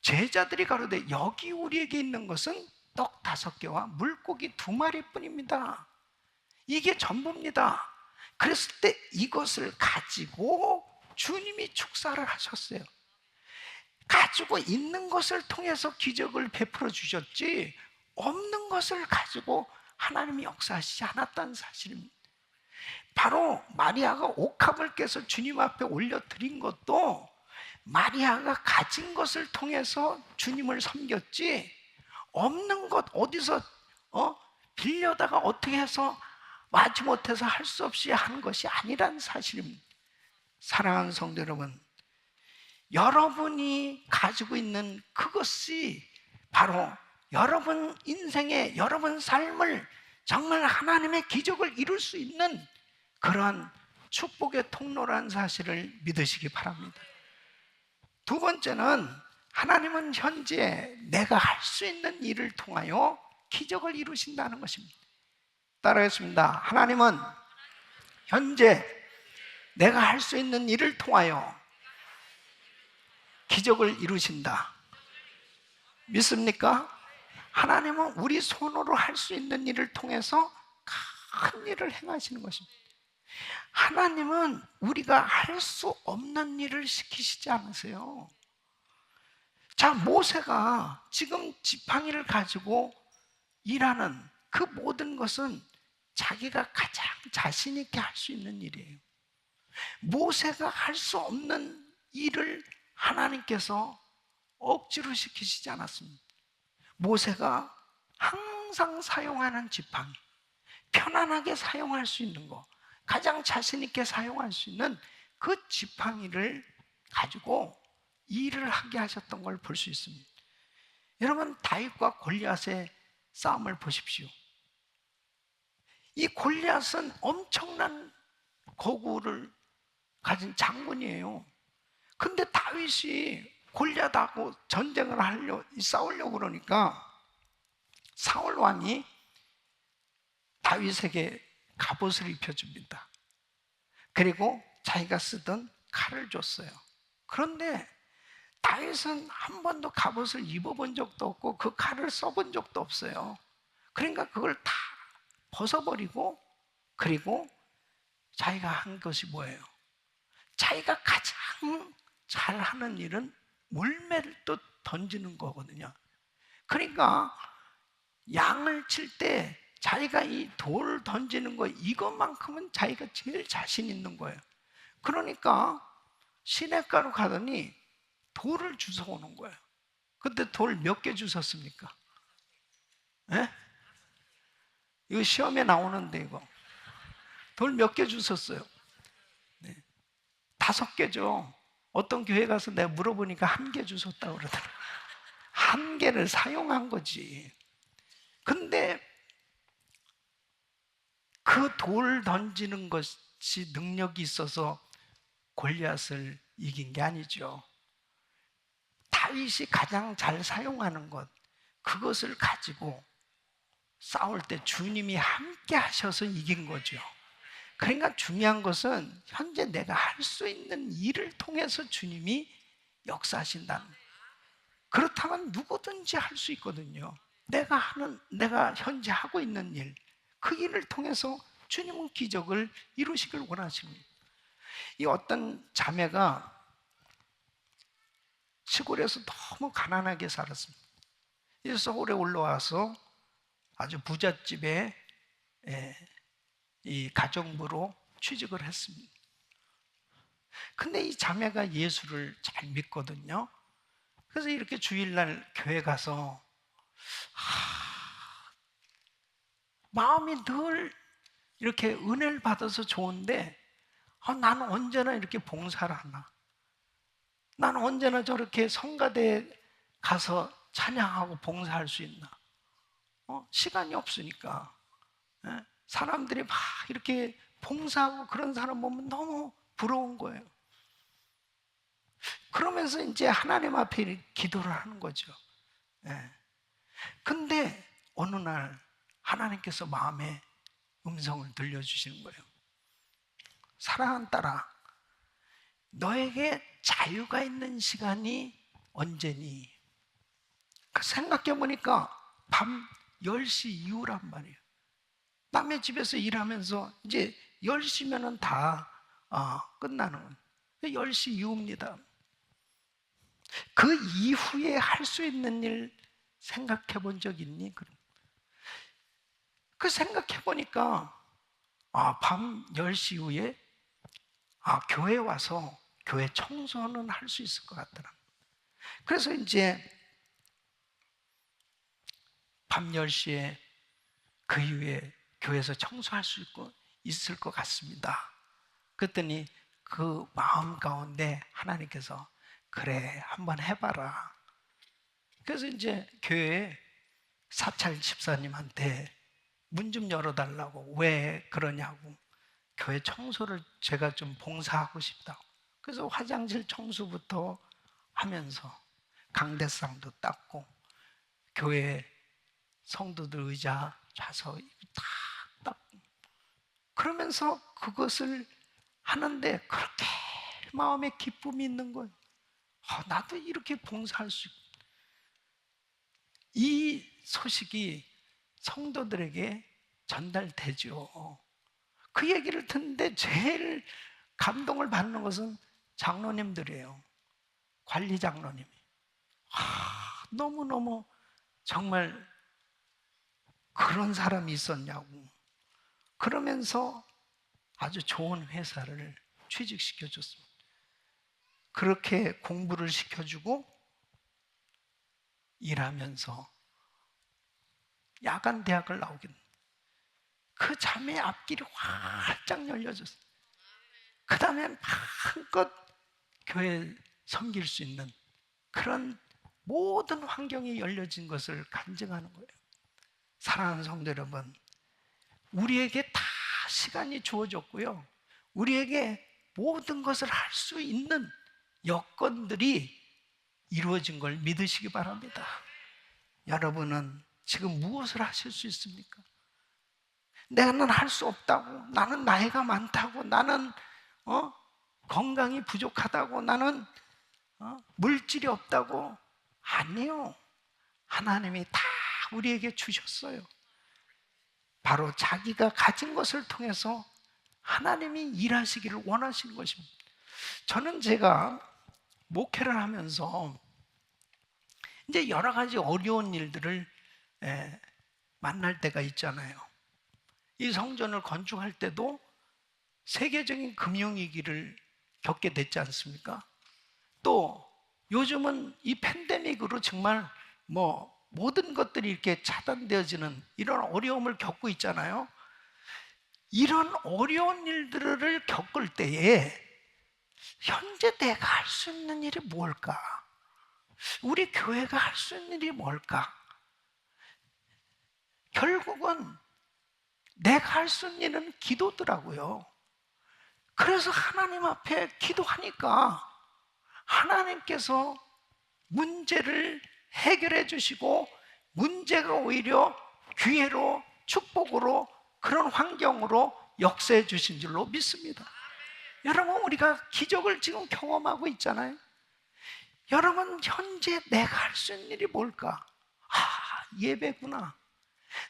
제자들이 가로되 여기 우리에게 있는 것은 떡 5개와 물고기 2마리뿐입니다. 이게 전부입니다. 그랬을 때 이것을 가지고 주님이 축사를 하셨어요. 가지고 있는 것을 통해서 기적을 베풀어 주셨지, 없는 것을 가지고 하나님이 역사하시지 않았다는 사실입니다. 바로 마리아가 옥합을 깨서 주님 앞에 올려드린 것도 마리아가 가진 것을 통해서 주님을 섬겼지, 없는 것 어디서 빌려다가 어떻게 해서 마지못해서 할 수 없이 하는 것이 아니라는 사실입니다. 사랑하는 성도 여러분, 여러분이 가지고 있는 그것이 바로 여러분 인생의, 여러분 삶을 정말 하나님의 기적을 이룰 수 있는 그러한 축복의 통로라는 사실을 믿으시기 바랍니다. 두 번째는 하나님은 현재 내가 할 수 있는 일을 통하여 기적을 이루신다는 것입니다. 따라하겠습니다. 하나님은 현재 내가 할 수 있는 일을 통하여 기적을 이루신다. 믿습니까? 하나님은 우리 손으로 할 수 있는 일을 통해서 큰 일을 행하시는 것입니다. 하나님은 우리가 할 수 없는 일을 시키시지 않으세요. 자, 모세가 지금 지팡이를 가지고 일하는 그 모든 것은 자기가 가장 자신 있게 할 수 있는 일이에요. 모세가 할 수 없는 일을 하나님께서 억지로 시키시지 않았습니다. 모세가 항상 사용하는 지팡이, 편안하게 사용할 수 있는 거, 가장 자신 있게 사용할 수 있는 그 지팡이를 가지고 일을 하게 하셨던 걸 볼 수 있습니다. 여러분, 다윗과 골리앗의 싸움을 보십시오. 이 골리앗은 엄청난 거구를 가진 장군이에요. 근데 다윗이 골리앗하고 전쟁을 싸우려고 그러니까 사울 왕이 다윗에게 갑옷을 입혀줍니다. 그리고 자기가 쓰던 칼을 줬어요. 그런데 다윗은 한 번도 갑옷을 입어본 적도 없고 그 칼을 써본 적도 없어요. 그러니까 그걸 다 벗어버리고, 그리고 자기가 한 것이 뭐예요? 자기가 가장 잘하는 일은 물매를 또 던지는 거거든요. 그러니까 양을 칠 때 자기가 이 돌을 던지는 거, 이것만큼은 자기가 제일 자신 있는 거예요. 그러니까 시냇가로 가더니 돌을 주워 오는 거예요. 그때 돌 몇 개 주웠습니까? 예? 이거 시험에 나오는데, 이거 돌 몇 개 주웠어요? 네. 5개죠. 어떤 교회 가서 내가 물어보니까 1개 주웠다고 그러더라고요. 1개를 사용한 거지. 근데 그 돌 던지는 것이 능력이 있어서 골리앗을 이긴 게 아니죠. 다윗이 가장 잘 사용하는 것, 그것을 가지고 싸울 때 주님이 함께 하셔서 이긴 거죠. 그러니까 중요한 것은 현재 내가 할 수 있는 일을 통해서 주님이 역사하신다는, 그렇다면 누구든지 할 수 있거든요. 내가 현재 하고 있는 일, 그 일을 통해서 주님은 기적을 이루시길 원하십니다. 이 어떤 자매가 시골에서 너무 가난하게 살았습니다. 그래서 서울에 올라와서 아주 부잣집에 이 가정부로 취직을 했습니다. 근데 이 자매가 예수를 잘 믿거든요. 그래서 이렇게 주일날 교회 가서 마음이 늘 이렇게 은혜를 받아서 좋은데, 나는 언제나 이렇게 봉사를 하나, 나는 언제나 저렇게 성가대에 가서 찬양하고 봉사할 수 있나. 시간이 없으니까. 사람들이 막 이렇게 봉사하고 그런 사람 보면 너무 부러운 거예요. 그러면서 이제 하나님 앞에 기도를 하는 거죠. 근데 어느 날 하나님께서 마음에 음성을 들려주시는 거예요. 사랑하는 딸아, 너에게 자유가 있는 시간이 언제니? 생각해 보니까 밤 10시 이후란 말이에요. 남의 집에서 일하면서 이제 10시면은 다 끝나는 거예요. 10시 이후입니다. 그 이후에 할 수 있는 일 생각해 본 적 있니? 그 생각해 보니까 밤 10시 이후에 교회 와서 교회 청소는 할 수 있을 것 같더라. 그래서 이제 밤 10시에 그 이후에 교회에서 청소할 수 있을 것 같습니다. 그랬더니 그 마음 가운데 하나님께서 그래, 한번 해봐라. 그래서 이제 교회에 사찰 집사님한테 문 좀 열어달라고. 왜 그러냐고. 교회 청소를 제가 좀 봉사하고 싶다고. 그래서 화장실 청소부터 하면서 강대상도 닦고 교회 성도들 의자 좌석 다 닦고 그러면서 그것을 하는데 그렇게 마음에 기쁨이 있는 거예요. 나도 이렇게 봉사할 수 있고. 이 소식이 성도들에게 전달되죠. 그 얘기를 듣는데 제일 감동을 받는 것은 장로님들이에요. 관리 장로님이. 너무너무 정말 그런 사람이 있었냐고. 그러면서 아주 좋은 회사를 취직시켜줬습니다. 그렇게 공부를 시켜주고 일하면서 야간 대학을 나오긴 그 자매 앞길이 활짝 열려졌어요. 그 다음에 마음껏 교회 섬길 수 있는 그런 모든 환경이 열려진 것을 간증하는 거예요. 사랑하는 성도 여러분, 우리에게 다 시간이 주어졌고요, 우리에게 모든 것을 할 수 있는 여건들이 이루어진 걸 믿으시기 바랍니다. 여러분은 지금 무엇을 하실 수 있습니까? 나는 할 수 없다고, 나는 나이가 많다고, 나는 건강이 부족하다고, 나는 물질이 없다고. 아니요. 하나님이 다 우리에게 주셨어요. 바로 자기가 가진 것을 통해서 하나님이 일하시기를 원하시는 것입니다. 저는 제가 목회를 하면서 이제 여러 가지 어려운 일들을 만날 때가 있잖아요. 이 성전을 건축할 때도 세계적인 금융위기를 겪게 됐지 않습니까? 또 요즘은 이 팬데믹으로 정말 모든 것들이 이렇게 차단되어지는 이런 어려움을 겪고 있잖아요. 이런 어려운 일들을 겪을 때에 현재 내가 할 수 있는 일이 뭘까? 우리 교회가 할 수 있는 일이 뭘까? 결국은 내가 할 수 있는 일은 기도더라고요. 그래서 하나님 앞에 기도하니까 하나님께서 문제를 해결해 주시고 문제가 오히려 기회로, 축복으로, 그런 환경으로 역사해 주신 줄로 믿습니다. 여러분, 우리가 기적을 지금 경험하고 있잖아요. 여러분, 현재 내가 할 수 있는 일이 뭘까? 예배구나.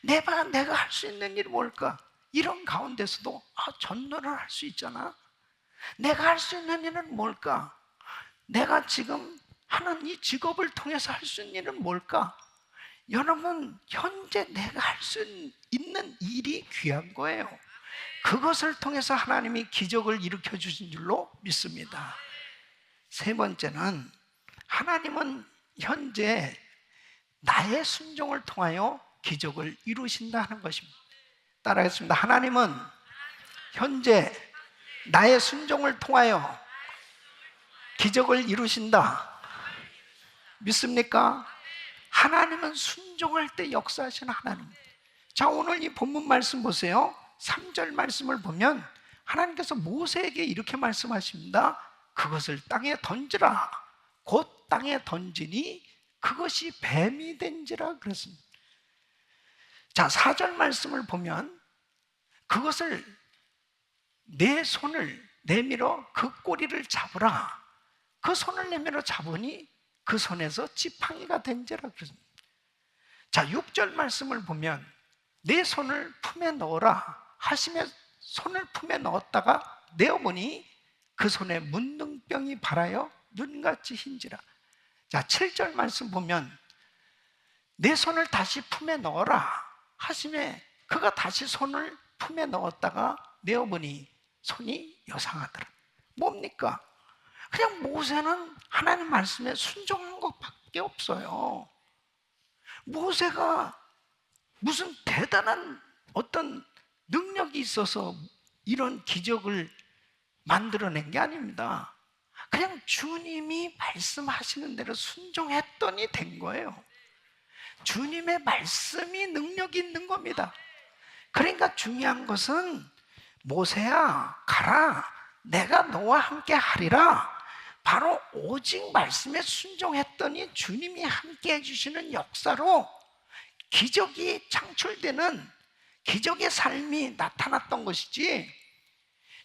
내가 할 수 있는 일이 뭘까? 이런 가운데서도 전도를 할 수 있잖아. 내가 할 수 있는 일은 뭘까? 내가 지금 하는 이 직업을 통해서 할 수 있는 일은 뭘까? 여러분, 현재 내가 할 수 있는 일이 귀한 거예요. 그것을 통해서 하나님이 기적을 일으켜 주신 줄로 믿습니다. 세 번째는, 하나님은 현재 나의 순종을 통하여 기적을 이루신다는 것입니다. 따라하겠습니다. 하나님은 현재 나의 순종을 통하여 기적을 이루신다. 믿습니까? 하나님은 순종할 때 역사하시는 하나님. 자, 오늘 이 본문 말씀 보세요. 3절 말씀을 보면 하나님께서 모세에게 이렇게 말씀하십니다. 그것을 땅에 던지라. 곧 땅에 던지니 그것이 뱀이 된지라 그랬습니다. 자, 4절 말씀을 보면 그것을 내 손을 내밀어 그 꼬리를 잡으라. 그 손을 내밀어 잡으니 그 손에서 지팡이가 된지라 그랬습니다. 자, 6절 말씀을 보면 내 손을 품에 넣어라 하시며 손을 품에 넣었다가 내어보니 그 손에 문둥병이 발하여 눈같이 흰지라. 자, 7절 말씀 보면 내 손을 다시 품에 넣어라 하시며 그가 다시 손을 품에 넣었다가 내어보니 손이 여상하더라. 뭡니까? 그냥 모세는 하나님 말씀에 순종한 것밖에 없어요. 모세가 무슨 대단한 어떤 능력이 있어서 이런 기적을 만들어낸 게 아닙니다. 그냥 주님이 말씀하시는 대로 순종했더니 된 거예요. 주님의 말씀이 능력이 있는 겁니다. 그러니까 중요한 것은 모세야 가라, 내가 너와 함께 하리라. 바로 오직 말씀에 순종했더니 주님이 함께 해주시는 역사로 기적이 창출되는 기적의 삶이 나타났던 것이지,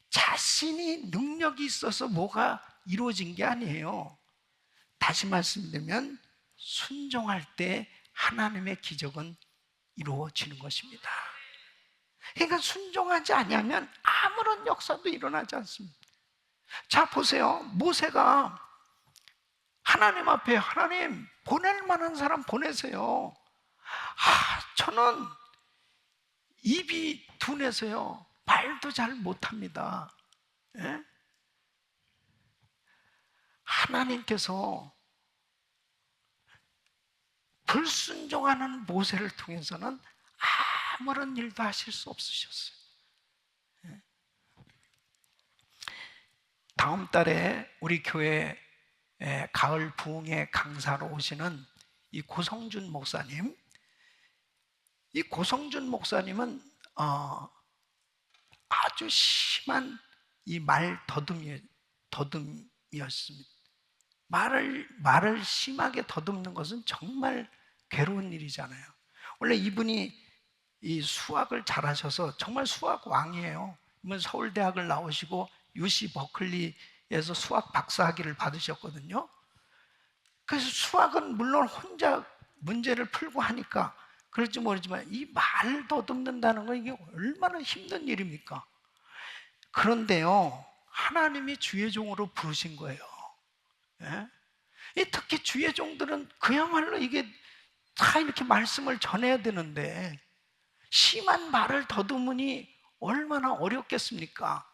자신이 능력이 있어서 뭐가 이루어진 게 아니에요. 다시 말씀드리면 순종할 때 하나님의 기적은 이루어지는 것입니다. 그러니까 순종하지 아니하면 아무런 역사도 일어나지 않습니다. 자, 보세요. 모세가 하나님 앞에, 하나님 보낼 만한 사람 보내세요. 저는 입이 둔해서요 말도 잘 못합니다. 예? 하나님께서 불순종하는 모세를 통해서는 아무런 일도 하실 수 없으셨어요. 예? 다음 달에 우리 교회 가을 부흥회 강사로 오시는 이 고성준 목사님, 이 고성준 목사님은 아주 심한 이 말 더듬이었습니다. 말을 심하게 더듬는 것은 정말 괴로운 일이잖아요. 원래 이분이 이 수학을 잘하셔서 정말 수학 왕이에요. 이번 서울대학을 나오시고 UC 버클리에서 수학 박사학위를 받으셨거든요. 그래서 수학은 물론 혼자 문제를 풀고 하니까 그럴지 모르지만 이 말 더듬는다는 건 이게 얼마나 힘든 일입니까? 그런데요, 하나님이 주의 종으로 부르신 거예요. 예? 특히 주의 종들은 그야말로 이게 다 이렇게 말씀을 전해야 되는데 심한 말을 더듬으니 얼마나 어렵겠습니까?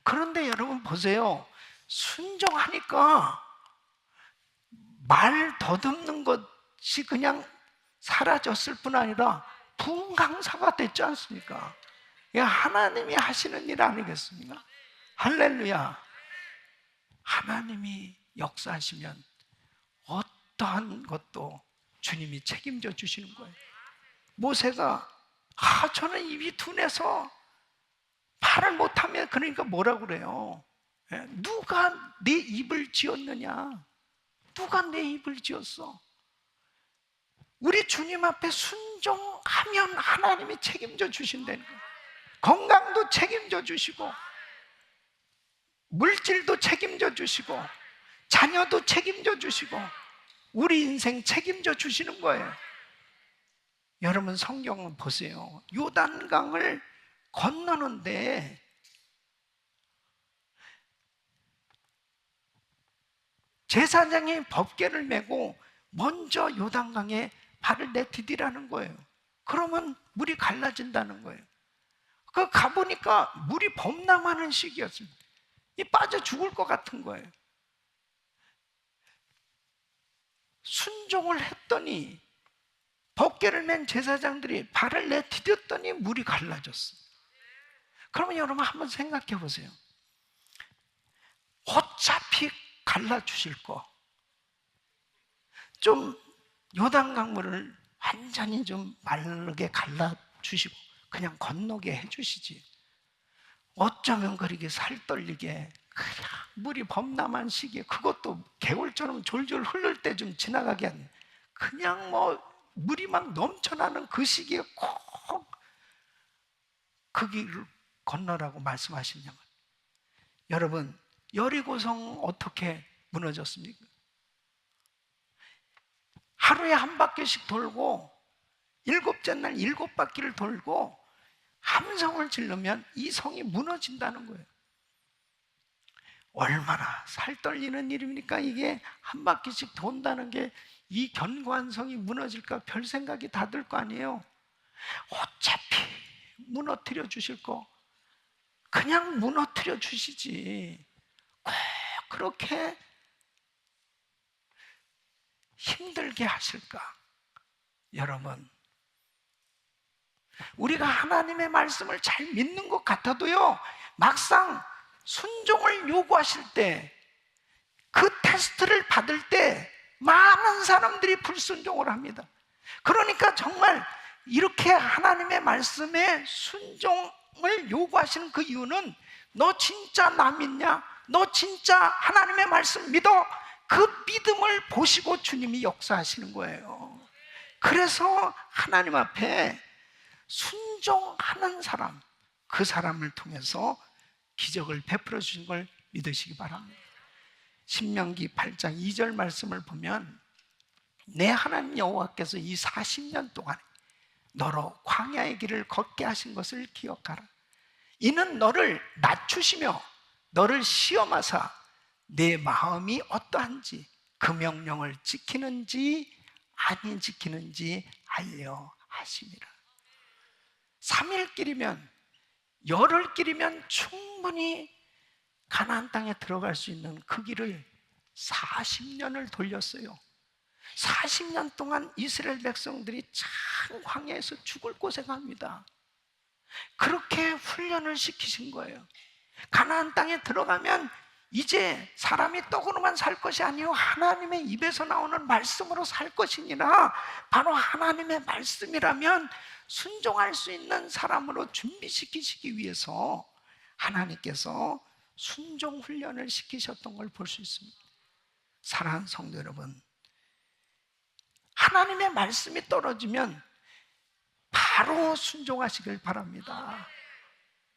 그런데 여러분 보세요. 순종하니까 말 더듬는 것이 그냥 사라졌을 뿐 아니라 부흥 강사가 됐지 않습니까? 이게 하나님이 하시는 일 아니겠습니까? 할렐루야. 하나님이 역사하시면 어떠한 것도 주님이 책임져 주시는 거예요. 모세가 저는 입이 둔해서 말을 못하면, 그러니까 뭐라고 그래요? 누가 내 입을 지었느냐? 누가 내 입을 지었어? 우리 주님 앞에 순종하면 하나님이 책임져 주신다는 거예요. 건강도 책임져 주시고 물질도 책임져 주시고 자녀도 책임져 주시고 우리 인생 책임져 주시는 거예요. 여러분 성경을 보세요. 요단강을 건너는데 제사장이 법궤를 메고 먼저 요단강에 발을 내디디라는 거예요. 그러면 물이 갈라진다는 거예요. 그 가보니까 물이 범람하는 시기였습니다. 이 빠져 죽을 것 같은 거예요. 순종을 했더니 법궤를 맨 제사장들이 발을 내디뎠더니 물이 갈라졌어요. 그러면 여러분 한번 생각해 보세요. 어차피 갈라주실 거, 좀 요단강물을 완전히 좀 마르게 갈라주시고 그냥 건너게 해주시지, 어쩌면 그렇게 살떨리게 그냥 물이 범람한 시기에, 그것도 개울처럼 졸졸 흐를 때 좀 지나가게 하는, 그냥 뭐 물이 막 넘쳐나는 그 시기에 꼭 그 길을 건너라고 말씀하시냐면, 여러분, 여리고성 어떻게 무너졌습니까? 하루에 한 바퀴씩 돌고 7째 날 7바퀴를 돌고 함성을 지르면 이 성이 무너진다는 거예요. 얼마나 살떨리는 일입니까? 이게 한 바퀴씩 돈다는 게 이 견고한 성이 무너질까 별 생각이 다 들 거 아니에요. 어차피 무너뜨려 주실 거 그냥 무너뜨려 주시지, 꼭 그렇게 힘들게 하실까? 여러분, 우리가 하나님의 말씀을 잘 믿는 것 같아도요, 막상 순종을 요구하실 때, 그 테스트를 받을 때 많은 사람들이 불순종을 합니다. 그러니까 정말 이렇게 하나님의 말씀에 순종을 요구하시는 그 이유는, 너 진짜 나 믿냐? 너 진짜 하나님의 말씀 믿어? 그 믿음을 보시고 주님이 역사하시는 거예요. 그래서 하나님 앞에 순종하는 사람, 그 사람을 통해서 기적을 베풀어 주신 걸 믿으시기 바랍니다. 신명기 8장 2절 말씀을 보면, 내 하나님 여호와께서 이 40년 동안 너로 광야의 길을 걷게 하신 것을 기억하라. 이는 너를 낮추시며 너를 시험하사 내 마음이 어떠한지, 그 명령을 지키는지 아니 지키는지 알려 하심이라. 3일 길이면, 열흘 길이면 충분히 가나안 땅에 들어갈 수 있는 그 길을 40년을 돌렸어요. 40년 동안 이스라엘 백성들이 참 광야에서 죽을 고생합니다. 그렇게 훈련을 시키신 거예요. 가나안 땅에 들어가면 이제 사람이 떡으로만 살 것이 아니요 하나님의 입에서 나오는 말씀으로 살 것이니라. 바로 하나님의 말씀이라면 순종할 수 있는 사람으로 준비시키시기 위해서 하나님께서 순종 훈련을 시키셨던 걸 볼 수 있습니다. 사랑하는 성도 여러분, 하나님의 말씀이 떨어지면 바로 순종하시길 바랍니다.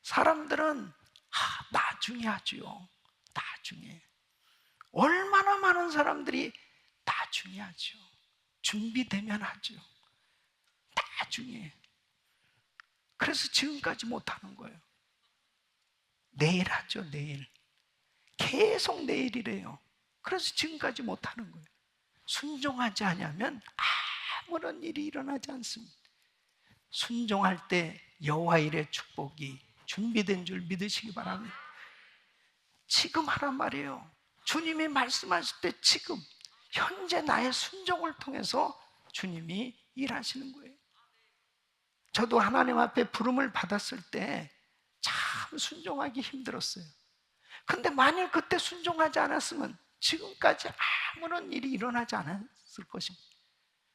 사람들은 나중에 하지요. 나중에. 얼마나 많은 사람들이 나중에 하죠. 준비되면 하죠. 나중에. 그래서 지금까지 못하는 거예요. 내일 하죠, 내일. 계속 내일이래요. 그래서 지금까지 못하는 거예요. 순종하지 않으면 아무런 일이 일어나지 않습니다. 순종할 때 여호와 일의 축복이 준비된 줄 믿으시기 바랍니다. 지금 하란 말이에요. 주님이 말씀하실 때 지금 현재 나의 순종을 통해서 주님이 일하시는 거예요. 저도 하나님 앞에 부름을 받았을 때 참 순종하기 힘들었어요. 근데 만일 그때 순종하지 않았으면 지금까지 아무런 일이 일어나지 않았을 것입니다.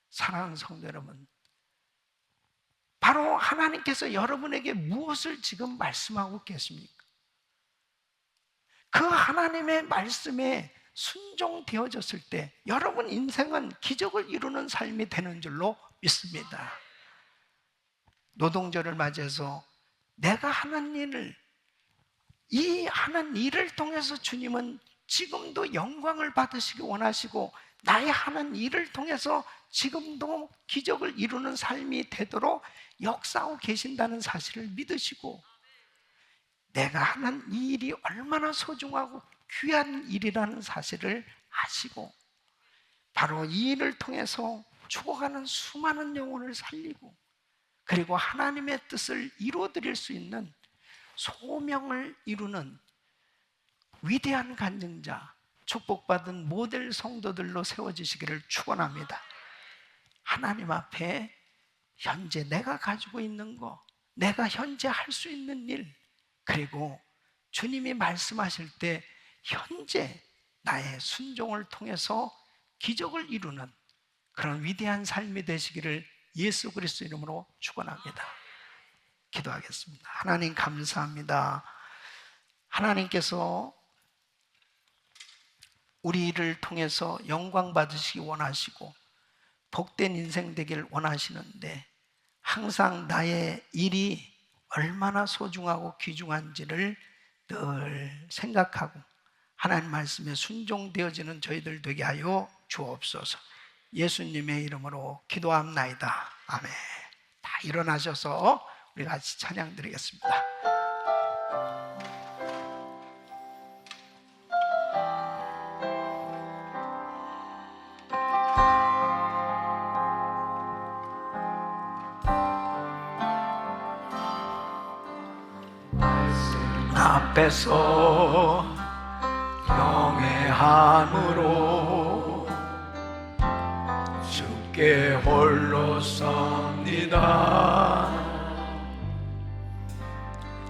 사랑하는 성도 여러분, 바로 하나님께서 여러분에게 무엇을 지금 말씀하고 계십니까? 그 하나님의 말씀에 순종되어졌을 때 여러분 인생은 기적을 이루는 삶이 되는 줄로 믿습니다. 노동절을 맞이해서 내가 하는 일을, 이 하는 일을 통해서 주님은 지금도 영광을 받으시기 원하시고, 나의 하는 일을 통해서 지금도 기적을 이루는 삶이 되도록 역사하고 계신다는 사실을 믿으시고, 내가 하는 이 일이 얼마나 소중하고 귀한 일이라는 사실을 아시고, 바로 이 일을 통해서 죽어가는 수많은 영혼을 살리고, 그리고 하나님의 뜻을 이루어드릴 수 있는 소명을 이루는 위대한 간증자, 축복받은 모델 성도들로 세워지시기를 축원합니다. 하나님 앞에 현재 내가 가지고 있는 거, 내가 현재 할 수 있는 일, 그리고 주님이 말씀하실 때 현재 나의 순종을 통해서 기적을 이루는 그런 위대한 삶이 되시기를 예수 그리스도 이름으로 축원합니다. 기도하겠습니다. 하나님 감사합니다. 하나님께서 우리를 통해서 영광 받으시기 원하시고 복된 인생 되길 원하시는데, 항상 나의 일이 얼마나 소중하고 귀중한지를 늘 생각하고 하나님 말씀에 순종되어지는 저희들 되게 하여 주옵소서. 예수님의 이름으로 기도합나이다. 아멘. 다 일어나셔서 우리 같이 찬양 드리겠습니다. 앞에서 경외함으로 주께 홀로 섭니다.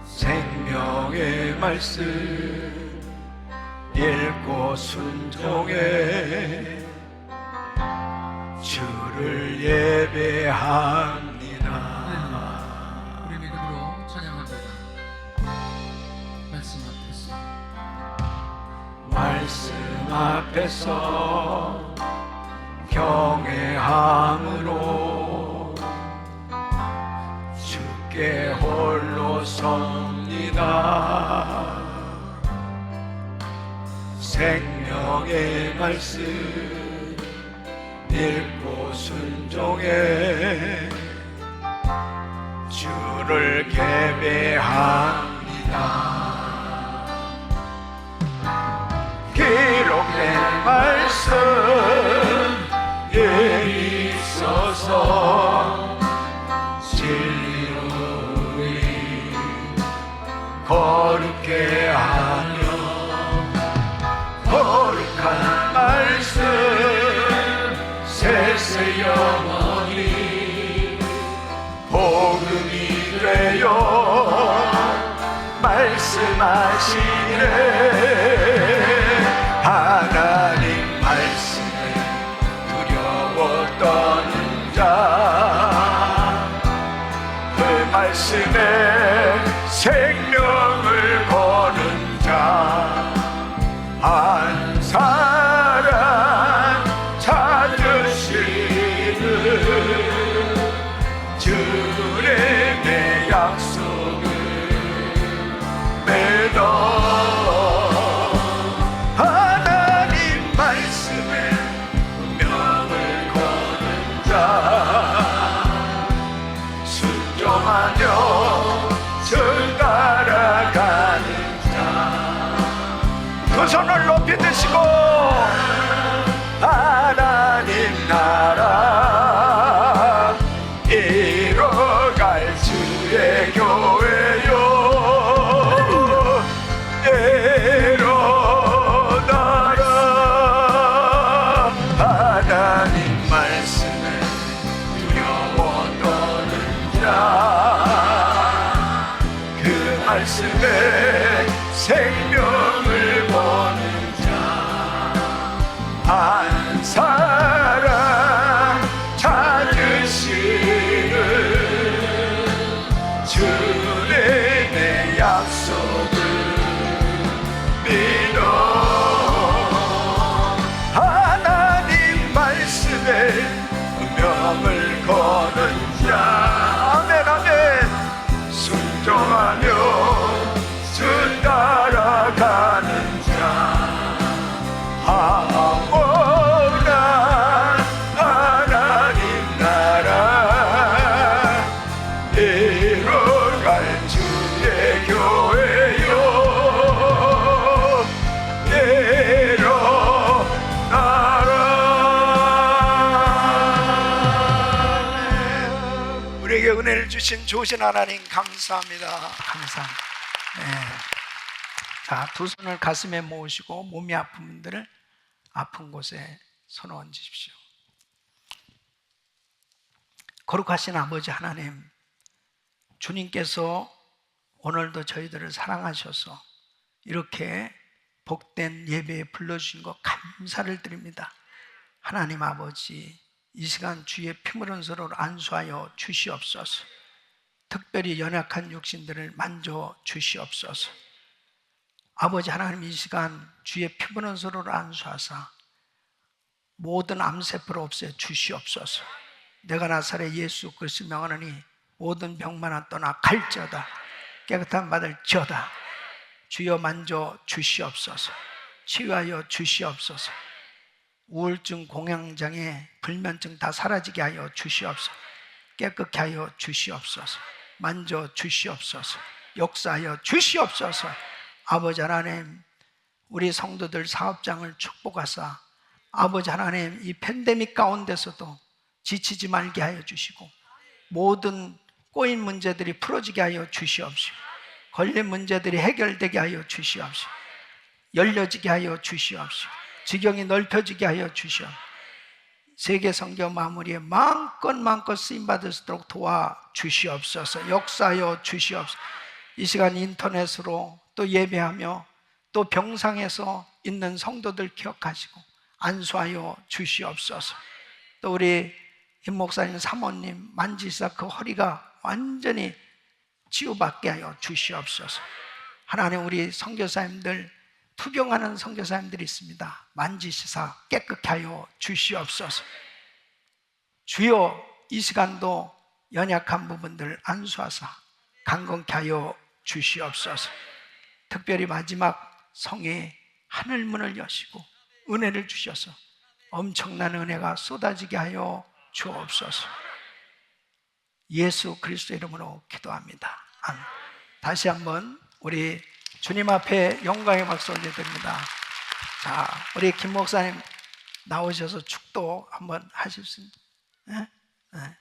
생명의 말씀 읽고 순종해 주를 예배합니다. 우리 믿음으로 찬양합니다. 말씀 앞에서 경외함으로 주께 홀로 섭니다. 생명의 말씀 읽고 순종해 주를 예배합니다. 기록된 말씀에 있어서 진리로 우리 거룩게 하며 거룩한 말씀 세세 영원히 복음이 되어 말씀하시네. 하나님 말씀에 두려워 떠는 자, 그 말씀에 생명을 거는 자, 한 사람 찾으시는 주의 내 약속을 믿어. 두 손을 높이 드시고 하나님 나라 이뤄갈 주의 교회요 일어나라. 하나님 말씀에 두려워 떠는 자, 그 말씀에 생명을 보는 자, 한 사람 찾으시는 주의 내 약속을 믿어. 하나님 말씀에 운명을 거는 자, 아멘 아멘. 순종하며 주 따라가는 자, 영원한 하나님 나라 이뤄갈 주의 교회요 일어나라. 우리에게 은혜를 주신 좋으신 하나님 감사합니다. 감사합니다. 네. 자, 두 손을 가슴에 모으시고 몸이 아픈 분들을 아픈 곳에 손 얹으십시오. 거룩하신 아버지 하나님, 주님께서 오늘도 저희들을 사랑하셔서 이렇게 복된 예배에 불러주신 것 감사를 드립니다. 하나님 아버지, 이 시간 주의 피물 은서를 안수하여 주시옵소서. 특별히 연약한 육신들을 만져 주시옵소서. 아버지 하나님, 이 시간 주의 피물 은서를 안수하사 모든 암세포를 없애 주시옵소서. 내가 나사렛 예수 그리스도 명하노니 모든 병만아 떠나 갈지어다. 깨끗한 받을 지어다. 주여 만져 주시옵소서. 치유하여 주시옵소서. 우울증, 공황장애, 불면증 다 사라지게 하여 주시옵소서. 깨끗게 하여 주시옵소서. 만져 주시옵소서. 역사하여 주시옵소서. 아버지 하나님, 우리 성도들 사업장을 축복하사 아버지 하나님, 이 팬데믹 가운데서도 지치지 말게 하여 주시고 모든 꼬인 문제들이 풀어지게 하여 주시옵시고 걸린 문제들이 해결되게 하여 주시옵시고 열려지게 하여 주시옵시고 지경이 넓혀지게 하여 주시옵시고 세계 선교 마무리에 마음껏 쓰임받을 수 있도록 도와주시옵소서. 역사하여 주시옵소서. 이 시간 인터넷으로 또 예배하며 또 병상에서 있는 성도들 기억하시고 안수하여 주시옵소서. 또 우리 임 목사님 사모님 만지사 그 허리가 완전히 치유받게 하여 주시옵소서. 하나님, 우리 선교사님들 투병하는 선교사님들이 있습니다. 만지시사 깨끗게 하여 주시옵소서. 주여, 이 시간도 연약한 부분들 안수하사 강건케 하여 주시옵소서. 특별히 마지막 성에 하늘문을 여시고 은혜를 주셔서 엄청난 은혜가 쏟아지게 하여 주옵소서. 예수 그리스도 이름으로 기도합니다. 아멘. 다시 한번 우리 주님 앞에 영광의 박수 올려드립니다. 자, 우리 김 목사님 나오셔서 축도 한번 하실 수 있나요? 네?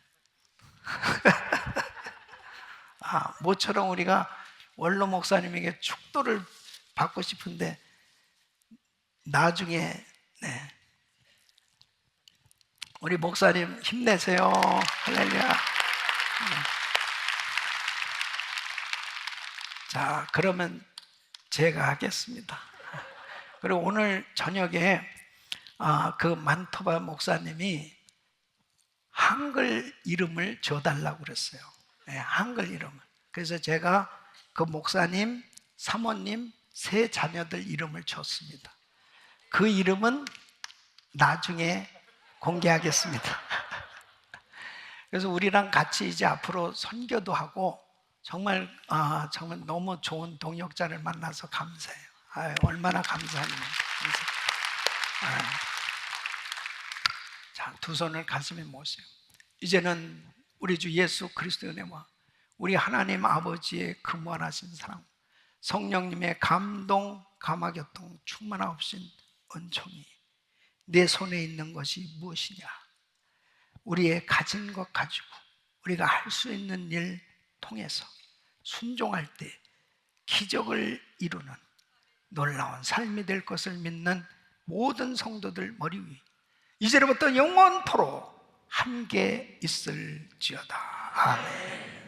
모처럼 우리가 원로 목사님에게 축도를 받고 싶은데 나중에 우리 목사님 힘내세요. 할렐루야. 자, 그러면 제가 하겠습니다. 그리고 오늘 저녁에 그 만토바 목사님이 한글 이름을 줘달라고 그랬어요. 네, 한글 이름을. 그래서 제가 그 목사님, 사모님, 세 자녀들 이름을 줬습니다. 그 이름은 나중에 공개하겠습니다. 그래서 우리랑 같이 이제 앞으로 선교도 하고 정말 너무 좋은 동역자를 만나서 감사해요. 얼마나 감사합니다. 자, 두 손을 가슴에 모으세요. 이제는 우리 주 예수 그리스도의 은혜와 우리 하나님 아버지의 근무하신 사랑, 성령님의 감동, 감화교통, 충만하신 은총이 내 손에 있는 것이 무엇이냐? 우리의 가진 것 가지고 우리가 할 수 있는 일 통해서 순종할 때 기적을 이루는 놀라운 삶이 될 것을 믿는 모든 성도들 머리 위 이제부터 영원토록 함께 있을지어다. 아멘.